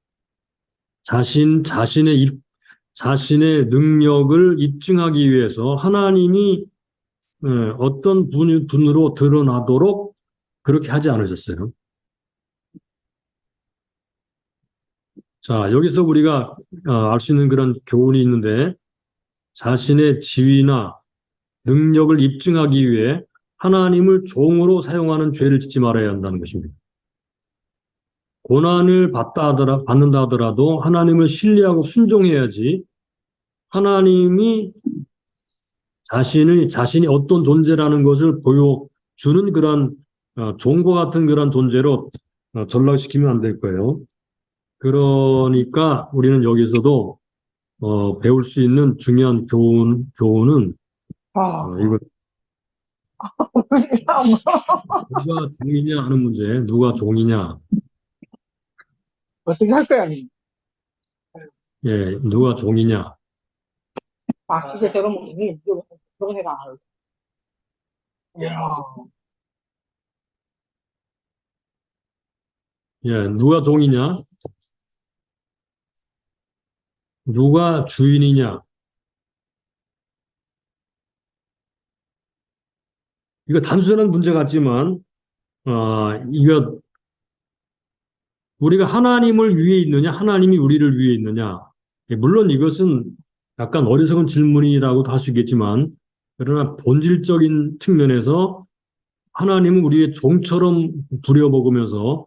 자신의 능력을 입증하기 위해서 하나님이 어떤 분으로 드러나도록 그렇게 하지 않으셨어요. 자, 여기서 우리가 알 수 있는 그런 교훈이 있는데 자신의 지위나 능력을 입증하기 위해 하나님을 종으로 사용하는 죄를 짓지 말아야 한다는 것입니다. 고난을 받는다 하더라도 하나님을 신뢰하고 순종해야지 하나님이 자신이 어떤 존재라는 것을 보여주는 그런 종과 같은 그런 존재로 전락시키면 안 될 거예요. 그러니까 우리는 여기서도 배울 수 있는 중요한 교훈은 이거 누가 종이냐 하는 문제, 누가 종이냐, 어떻게 할 거야? 예, 누가 종이냐, 그게 저러면 저런 애가 예, 누가 종이냐, 누가 주인이냐, 이거 단순한 문제 같지만, 이거 우리가 하나님을 위해 있느냐, 하나님이 우리를 위해 있느냐. 물론 이것은 약간 어리석은 질문이라고도 할 수 있겠지만, 그러나 본질적인 측면에서 하나님은 우리의 종처럼 부려먹으면서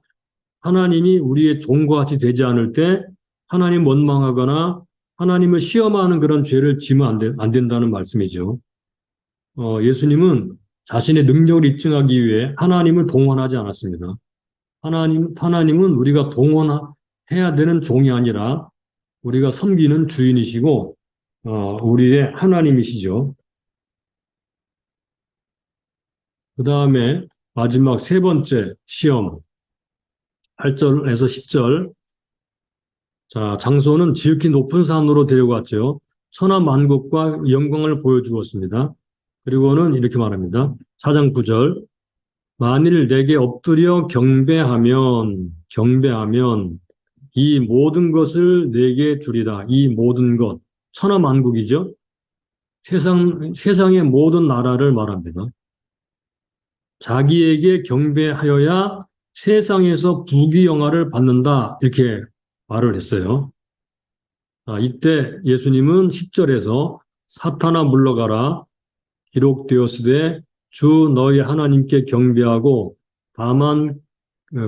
하나님이 우리의 종과 같이 되지 않을 때 하나님 원망하거나 하나님을 시험하는 그런 죄를 지면 안 된다는 말씀이죠. 예수님은 자신의 능력을 입증하기 위해 하나님을 동원하지 않았습니다. 하나님은 우리가 동원해야 되는 종이 아니라 우리가 섬기는 주인이시고, 우리의 하나님이시죠. 그 다음에 마지막 세 번째 시험, 8절에서 10절. 자, 장소는 지극히 높은 산으로 데려갔죠. 천하 만국과 영광을 보여주었습니다. 그리고는 이렇게 말합니다. 4장 9절. 만일 내게 엎드려 경배하면 이 모든 것을 내게 주리라. 이 모든 것. 천하 만국이죠. 세상의 모든 나라를 말합니다. 자기에게 경배하여야 세상에서 부귀영화를 받는다. 이렇게 말을 했어요. 이때 예수님은 10절에서 사탄아 물러가라. 기록되었으되 주 너희 하나님께 경배하고 다만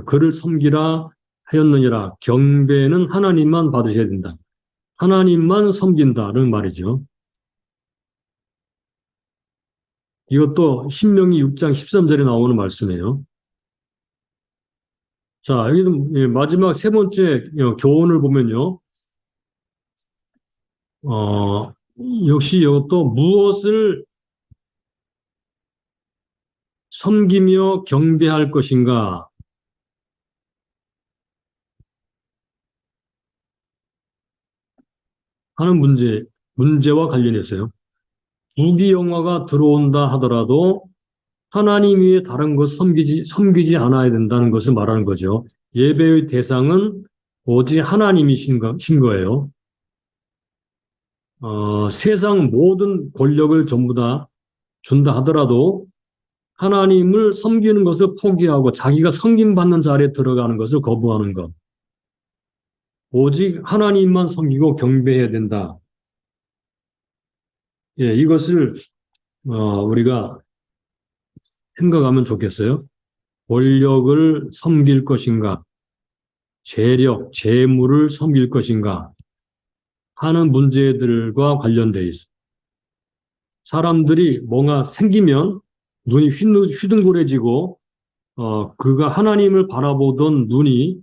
그를 섬기라 하였느니라. 경배는 하나님만 받으셔야 된다. 하나님만 섬긴다는 말이죠. 이것도 신명기 6장 13절에 나오는 말씀이에요. 자, 여기는 마지막 세 번째 교훈을 보면요. 역시 이것도 무엇을 섬기며 경배할 것인가 하는 문제와 관련해서요. 부귀영화가 들어온다 하더라도 하나님 외에 다른 것 섬기지 않아야 된다는 것을 말하는 거죠. 예배의 대상은 오직 하나님이신 거예요. 세상 모든 권력을 전부 다 준다 하더라도 하나님을 섬기는 것을 포기하고 자기가 섬김받는 자리에 들어가는 것을 거부하는 것. 오직 하나님만 섬기고 경배해야 된다. 예, 이것을 우리가 생각하면 좋겠어요. 권력을 섬길 것인가, 재물을 섬길 것인가 하는 문제들과 관련되어 있습니다. 사람들이 뭔가 생기면 눈이 휘둥그레지고 그가 하나님을 바라보던 눈이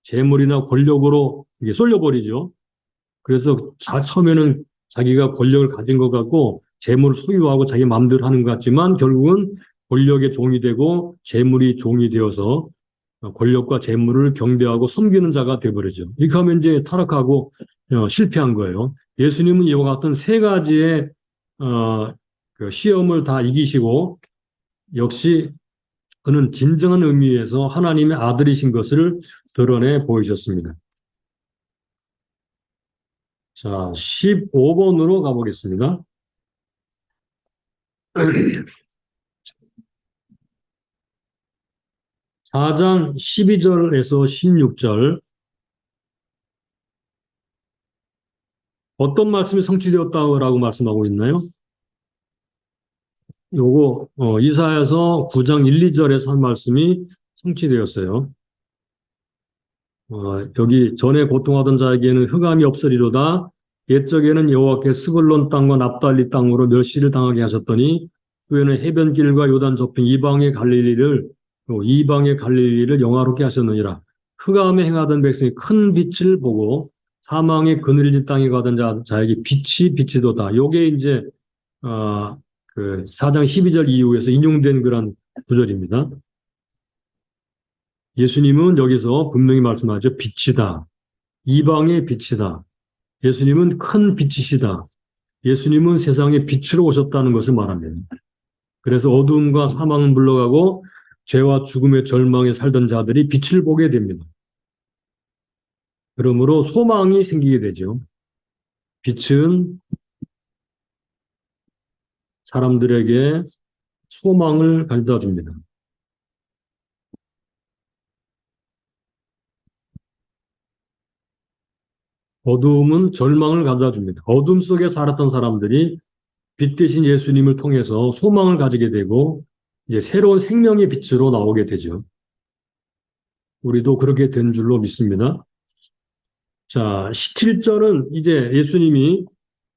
재물이나 권력으로 이게 쏠려버리죠. 그래서 처음에는 자기가 권력을 가진 것 같고 재물을 소유하고 자기 마음대로 하는 것 같지만 결국은 권력의 종이 되고 재물이 종이 되어서 권력과 재물을 경배하고 섬기는 자가 되어버리죠. 이렇게 하면 이제 타락하고 실패한 거예요. 예수님은 이와 같은 세 가지의 그 시험을 다 이기시고 역시 그는 진정한 의미에서 하나님의 아들이신 것을 드러내 보이셨습니다. 자, 15번으로 가보겠습니다. 4장 12절에서 16절. 어떤 말씀이 성취되었다고 말씀하고 있나요? 요거, 이사야서 9장 1, 2절에서 한 말씀이 성취되었어요. 여기 전에 고통하던 자에게는 흑암이 없으리로다. 옛적에는 여호와께 스불론 땅과 납달리 땅으로 멸시를 당하게 하셨더니 후에는 해변길과 요단 접힌 이방의 갈릴리를 영화롭게 하셨느니라. 흑암에 행하던 백성이 큰 빛을 보고 사망의 그늘진 땅에 가던 자에게 빛이도다. 요게 이제 그 4장 12절 이후에서 인용된 그런 구절입니다. 예수님은 여기서 분명히 말씀하죠. 빛이다. 이방의 빛이다. 예수님은 큰 빛이시다. 예수님은 세상에 빛으로 오셨다는 것을 말합니다. 그래서 어두움과 사망은 물러가고 죄와 죽음의 절망에 살던 자들이 빛을 보게 됩니다. 그러므로 소망이 생기게 되죠. 빛은 사람들에게 소망을 가져다 줍니다. 어두움은 절망을 가져다 줍니다. 어둠 속에 살았던 사람들이 빛 대신 예수님을 통해서 소망을 가지게 되고 이제 새로운 생명의 빛으로 나오게 되죠. 우리도 그렇게 된 줄로 믿습니다. 자, 17절은 이제 예수님이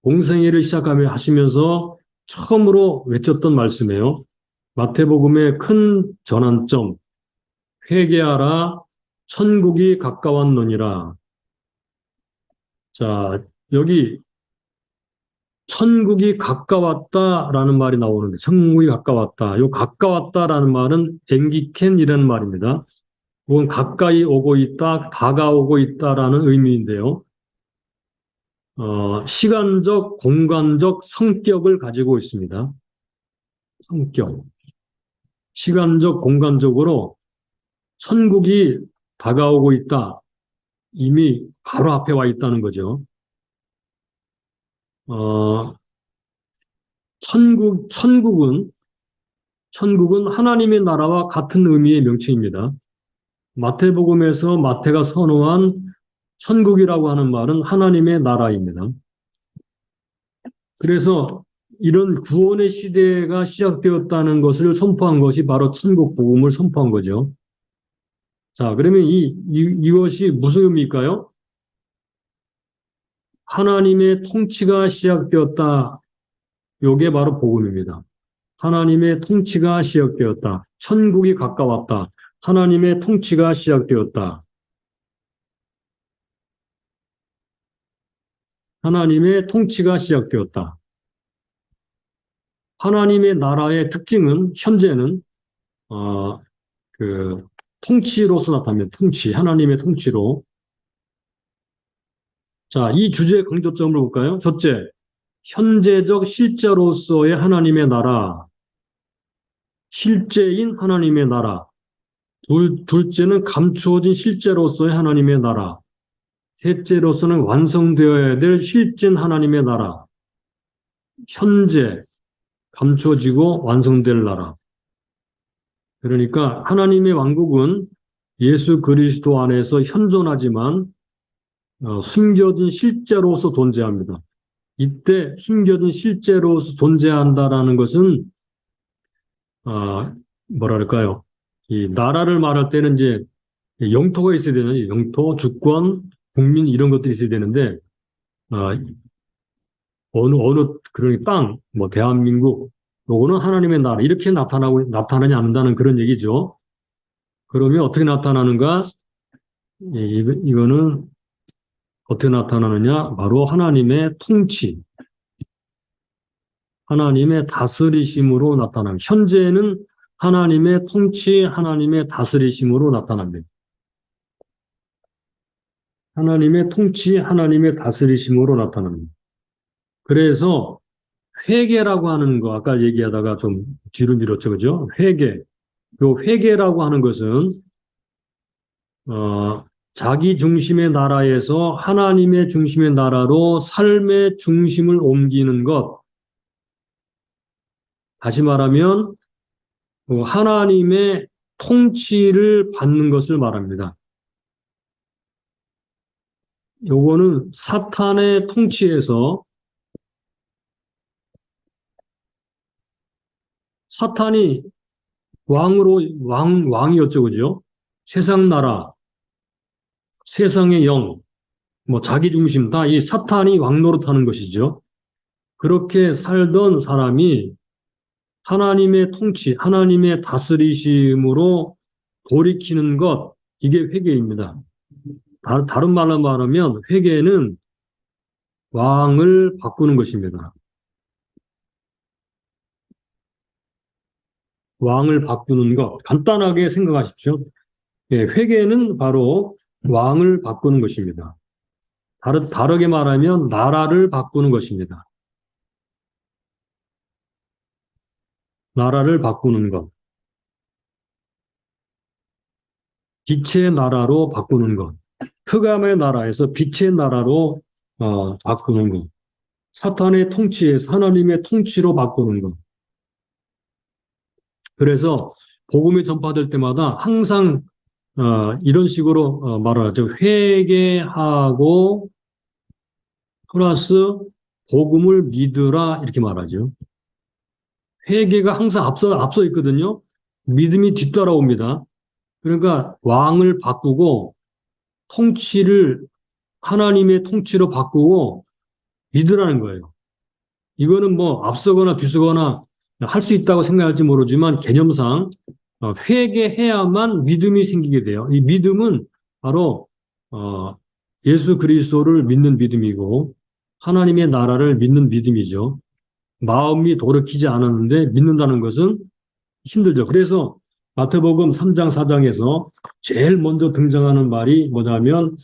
공생애를 시작하며 하시면서 처음으로 외쳤던 말씀이에요. 마태복음의 큰 전환점, 회개하라, 천국이 가까웠느니라. 자, 여기 천국이 가까웠다라는 말이 나오는데, 천국이 가까웠다. 요 가까웠다라는 말은 엥기켄이라는 말입니다. 그건 가까이 오고 있다, 다가오고 있다라는 의미인데요. 시간적, 공간적 성격을 가지고 있습니다. 성격. 시간적, 공간적으로 천국이 다가오고 있다. 이미 바로 앞에 와 있다는 거죠. 천국은 하나님의 나라와 같은 의미의 명칭입니다. 마태복음에서 마태가 선호한 천국이라고 하는 말은 하나님의 나라입니다. 그래서 이런 구원의 시대가 시작되었다는 것을 선포한 것이 바로 천국 복음을 선포한 거죠. 자, 그러면 이것이 무슨 의미일까요? 하나님의 통치가 시작되었다. 요게 바로 복음입니다. 하나님의 통치가 시작되었다. 천국이 가까웠다. 하나님의 통치가 시작되었다. 하나님의 통치가 시작되었다. 하나님의 나라의 특징은 현재는 통치로서 나타납니다. 통치, 하나님의 통치로. 자, 이 주제의 강조점을 볼까요? 첫째, 현재적 실제로서의 하나님의 나라. 실제인 하나님의 나라. 둘째는 감추어진 실제로서의 하나님의 나라. 셋째로서는 완성되어야 될 실진 하나님의 나라. 현재, 감춰지고 완성될 나라. 그러니까 하나님의 왕국은 예수 그리스도 안에서 현존하지만 숨겨진 실제로서 존재합니다. 이때 숨겨진 실제로서 존재한다라는 것은 뭐랄까요? 이 나라를 말할 때는 이제 영토가 있어야 되는 영토, 주권, 국민 이런 것들이 있어야 되는데 어느 그런 땅, 뭐 대한민국, 요거는 하나님의 나라 이렇게 나타나지 않는다는 그런 얘기죠. 그러면 어떻게 나타나는가? 이거는 어떻게 나타나느냐? 바로 하나님의 통치, 하나님의 다스리심으로 나타납니다. 현재는 하나님의 통치, 하나님의 다스리심으로 나타납니다. 하나님의 통치, 하나님의 다스리심으로 나타납니다. 그래서 회개라고 하는 거 아까 얘기하다가 좀 뒤로 밀었죠, 그죠? 회개. 요 회개라고 하는 것은 자기 중심의 나라에서 하나님의 중심의 나라로 삶의 중심을 옮기는 것. 다시 말하면 하나님의 통치를 받는 것을 말합니다. 요거는 사탄의 통치에서 사탄이 왕이었죠, 그죠? 세상 나라, 세상의 영, 뭐 자기 중심 다 이 사탄이 왕 노릇하는 것이죠. 그렇게 살던 사람이 하나님의 통치, 하나님의 다스리심으로 돌이키는 것, 이게 회개입니다. 다른 말로 말하면 회개는 왕을 바꾸는 것입니다. 왕을 바꾸는 것, 간단하게 생각하십시오. 예, 회개는 바로 왕을 바꾸는 것입니다. 다르게 말하면 나라를 바꾸는 것입니다. 나라를 바꾸는 것. 빛의 나라로 바꾸는 것. 흑암의 나라에서 빛의 나라로 바꾸는 것. 사탄의 통치에서 하나님의 통치로 바꾸는 것. 그래서 복음이 전파될 때마다 항상 이런 식으로 말을 하죠. 회개하고 플러스 복음을 믿으라 이렇게 말하죠. 회개가 항상 앞서 있거든요. 믿음이 뒤따라옵니다. 그러니까 왕을 바꾸고 통치를 하나님의 통치로 바꾸고 믿으라는 거예요. 이거는 뭐 앞서거나 뒤서거나 할 수 있다고 생각할지 모르지만 개념상 회개해야만 믿음이 생기게 돼요. 이 믿음은 바로 예수 그리스도를 믿는 믿음이고 하나님의 나라를 믿는 믿음이죠. 마음이 돌이키지 않았는데 믿는다는 것은 힘들죠. 그래서 마태복음 3장, 4장에서 제일 먼저 등장하는 말이 뭐냐면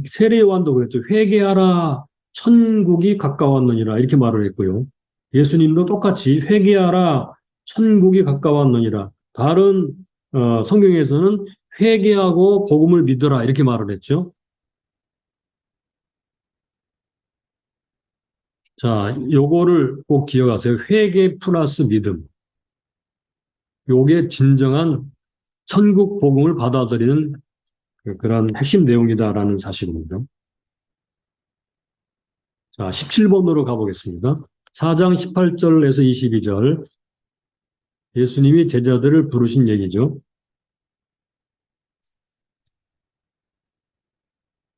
세례 요한도 그랬죠. 회개하라 천국이 가까웠느니라 이렇게 말을 했고요. 예수님도 똑같이 회개하라 천국이 가까웠느니라. 다른 성경에서는 회개하고 복음을 믿어라 이렇게 말을 했죠. 자, 요거를 꼭 기억하세요. 회개 플러스 믿음. 요게 진정한 천국 복음을 받아들이는 그런 핵심 내용이다라는 사실입니다. 자, 17번으로 가보겠습니다. 4장 18절에서 22절. 예수님이 제자들을 부르신 얘기죠.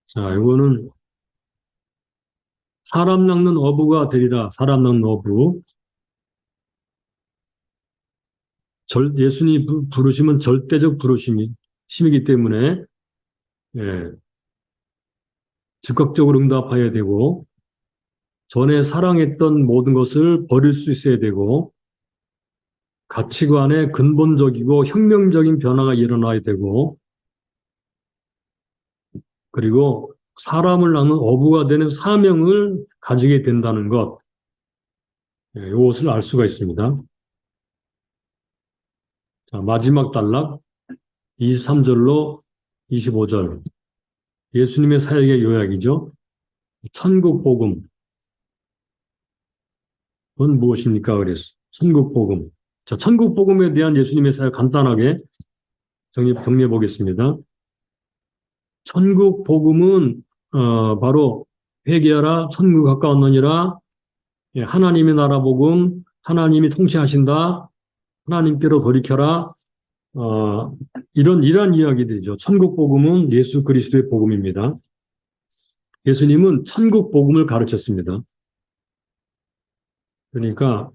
자, 이거는 사람 낚는 어부가 되리라. 사람 낚는 어부. 예수님 부르심은 절대적 부르심이기 때문에 예, 즉각적으로 응답해야 되고 전에 사랑했던 모든 것을 버릴 수 있어야 되고 가치관에 근본적이고 혁명적인 변화가 일어나야 되고 그리고 사람을 낳는 어부가 되는 사명을 가지게 된다는 것 예, 이것을 알 수가 있습니다. 자, 마지막 단락 23절로 25절 예수님의 사역의 요약이죠. 천국 복음은 무엇입니까? 그랬어. 천국 복음. 자, 천국 복음에 대한 예수님의 사역 간단하게 정리해 보겠습니다. 천국 복음은 바로 회개하라 천국 가까웠느니라 예, 하나님의 나라 복음 하나님이 통치하신다 하나님께로 돌이켜라 이런 이야기들이죠. 천국 복음은 예수 그리스도의 복음입니다. 예수님은 천국 복음을 가르쳤습니다. 그러니까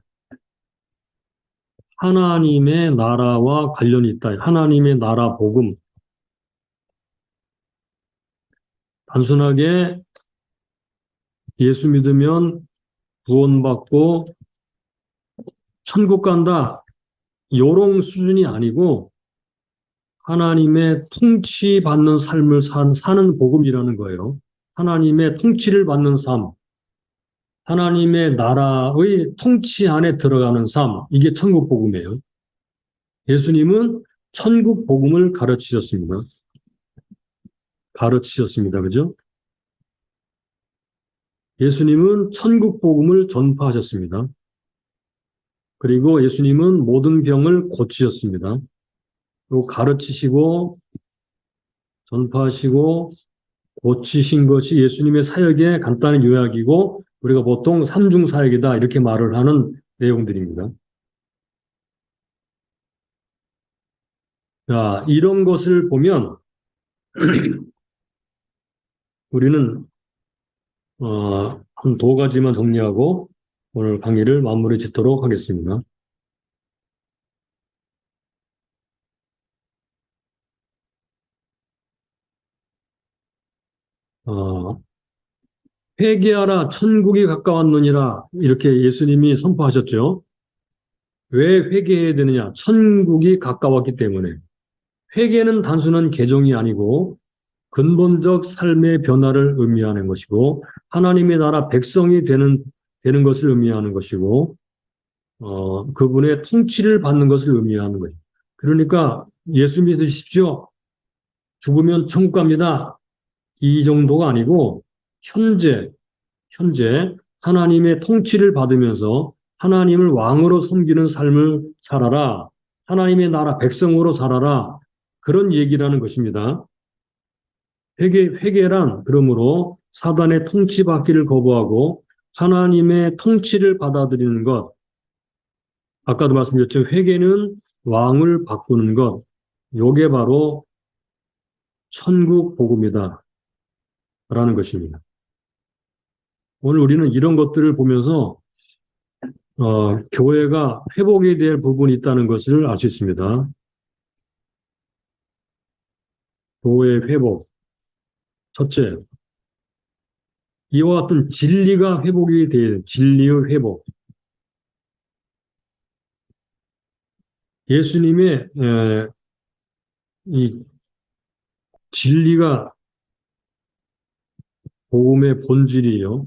하나님의 나라와 관련이 있다. 하나님의 나라 복음. 단순하게 예수 믿으면 구원받고 천국 간다. 요런 수준이 아니고 하나님의 통치받는 삶을 사는 복음이라는 거예요. 하나님의 통치를 받는 삶. 하나님의 나라의 통치 안에 들어가는 삶. 이게 천국 복음이에요. 예수님은 천국 복음을 가르치셨습니다. 그죠? 예수님은 천국 복음을 전파하셨습니다. 그리고 예수님은 모든 병을 고치셨습니다. 그리고 가르치시고 전파하시고 고치신 것이 예수님의 사역의 간단한 요약이고 우리가 보통 삼중 사역이다 이렇게 말을 하는 내용들입니다. 자, 이런 것을 보면 우리는 한 두 가지만 정리하고 오늘 강의를 마무리 짓도록 하겠습니다. 회개하라 천국이 가까웠느니라 이렇게 예수님이 선포하셨죠. 왜 회개해야 되느냐? 천국이 가까웠기 때문에. 회개는 단순한 개종이 아니고 근본적 삶의 변화를 의미하는 것이고 하나님의 나라 백성이 되는 것을 의미하는 것이고 그분의 통치를 받는 것을 의미하는 거예요. 그러니까 예수 믿으십시오. 죽으면 천국 갑니다. 이 정도가 아니고 현재 하나님의 통치를 받으면서 하나님을 왕으로 섬기는 삶을 살아라. 하나님의 나라 백성으로 살아라. 그런 얘기라는 것입니다. 회개란 그러므로 사단의 통치받기를 거부하고 하나님의 통치를 받아들이는 것. 아까도 말씀드렸죠. 회개는 왕을 바꾸는 것. 요게 바로 천국 복음이다. 라는 것입니다. 오늘 우리는 이런 것들을 보면서 교회가 회복해야 될 부분이 있다는 것을 알 수 있습니다. 교회 회복. 첫째, 이와 같은 진리가 회복이 돼야 진리의 회복. 예수님의 이 진리가 복음의 본질이요.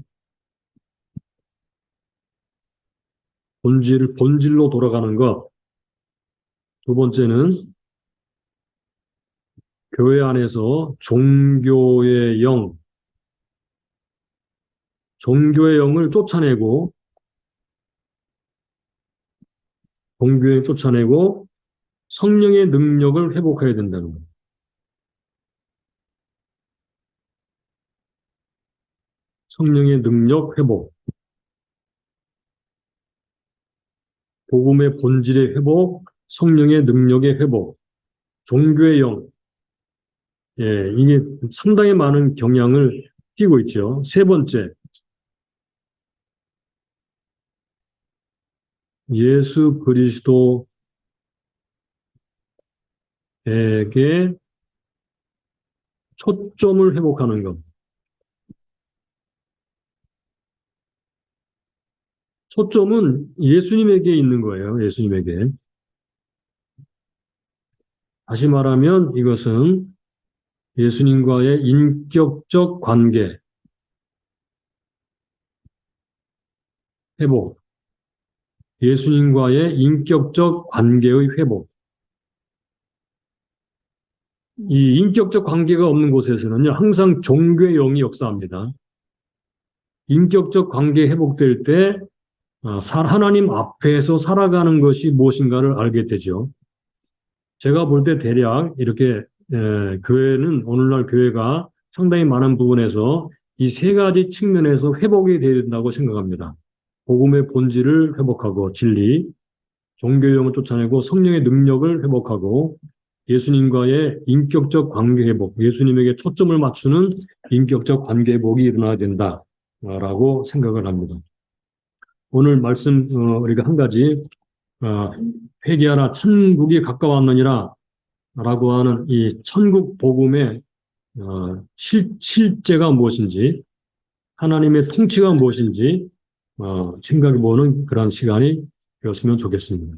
본질로 돌아가는 것. 두 번째는 교회 안에서 종교의 영을 쫓아내고 성령의 능력을 회복해야 된다는 거예요. 성령의 능력 회복, 복음의 본질의 회복, 성령의 능력의 회복, 종교의 영. 예, 이게 상당히 많은 경향을 띠고 있죠. 세 번째, 예수 그리스도에게 초점을 회복하는 것. 초점은 예수님에게 있는 거예요. 예수님에게. 다시 말하면 이것은 예수님과의 인격적 관계, 회복. 예수님과의 인격적 관계의 회복. 이 인격적 관계가 없는 곳에서는요, 항상 종교의 영이 역사합니다. 인격적 관계 회복될 때 하나님 앞에서 살아가는 것이 무엇인가를 알게 되죠. 제가 볼 때 대략 이렇게 교회는 오늘날 교회가 상당히 많은 부분에서 이 세 가지 측면에서 회복이 되어야 된다고 생각합니다. 복음의 본질을 회복하고 진리, 종교용을 쫓아내고 성령의 능력을 회복하고 예수님과의 인격적 관계 회복, 예수님에게 초점을 맞추는 인격적 관계 회복이 일어나야 된다라고 생각을 합니다. 오늘 말씀 우리가 한 가지 회개하라 천국이 가까웠느니라 라고 하는 이 천국 복음의 실제가 무엇인지 하나님의 통치가 무엇인지 생각해보는 그런 시간이 되었으면 좋겠습니다.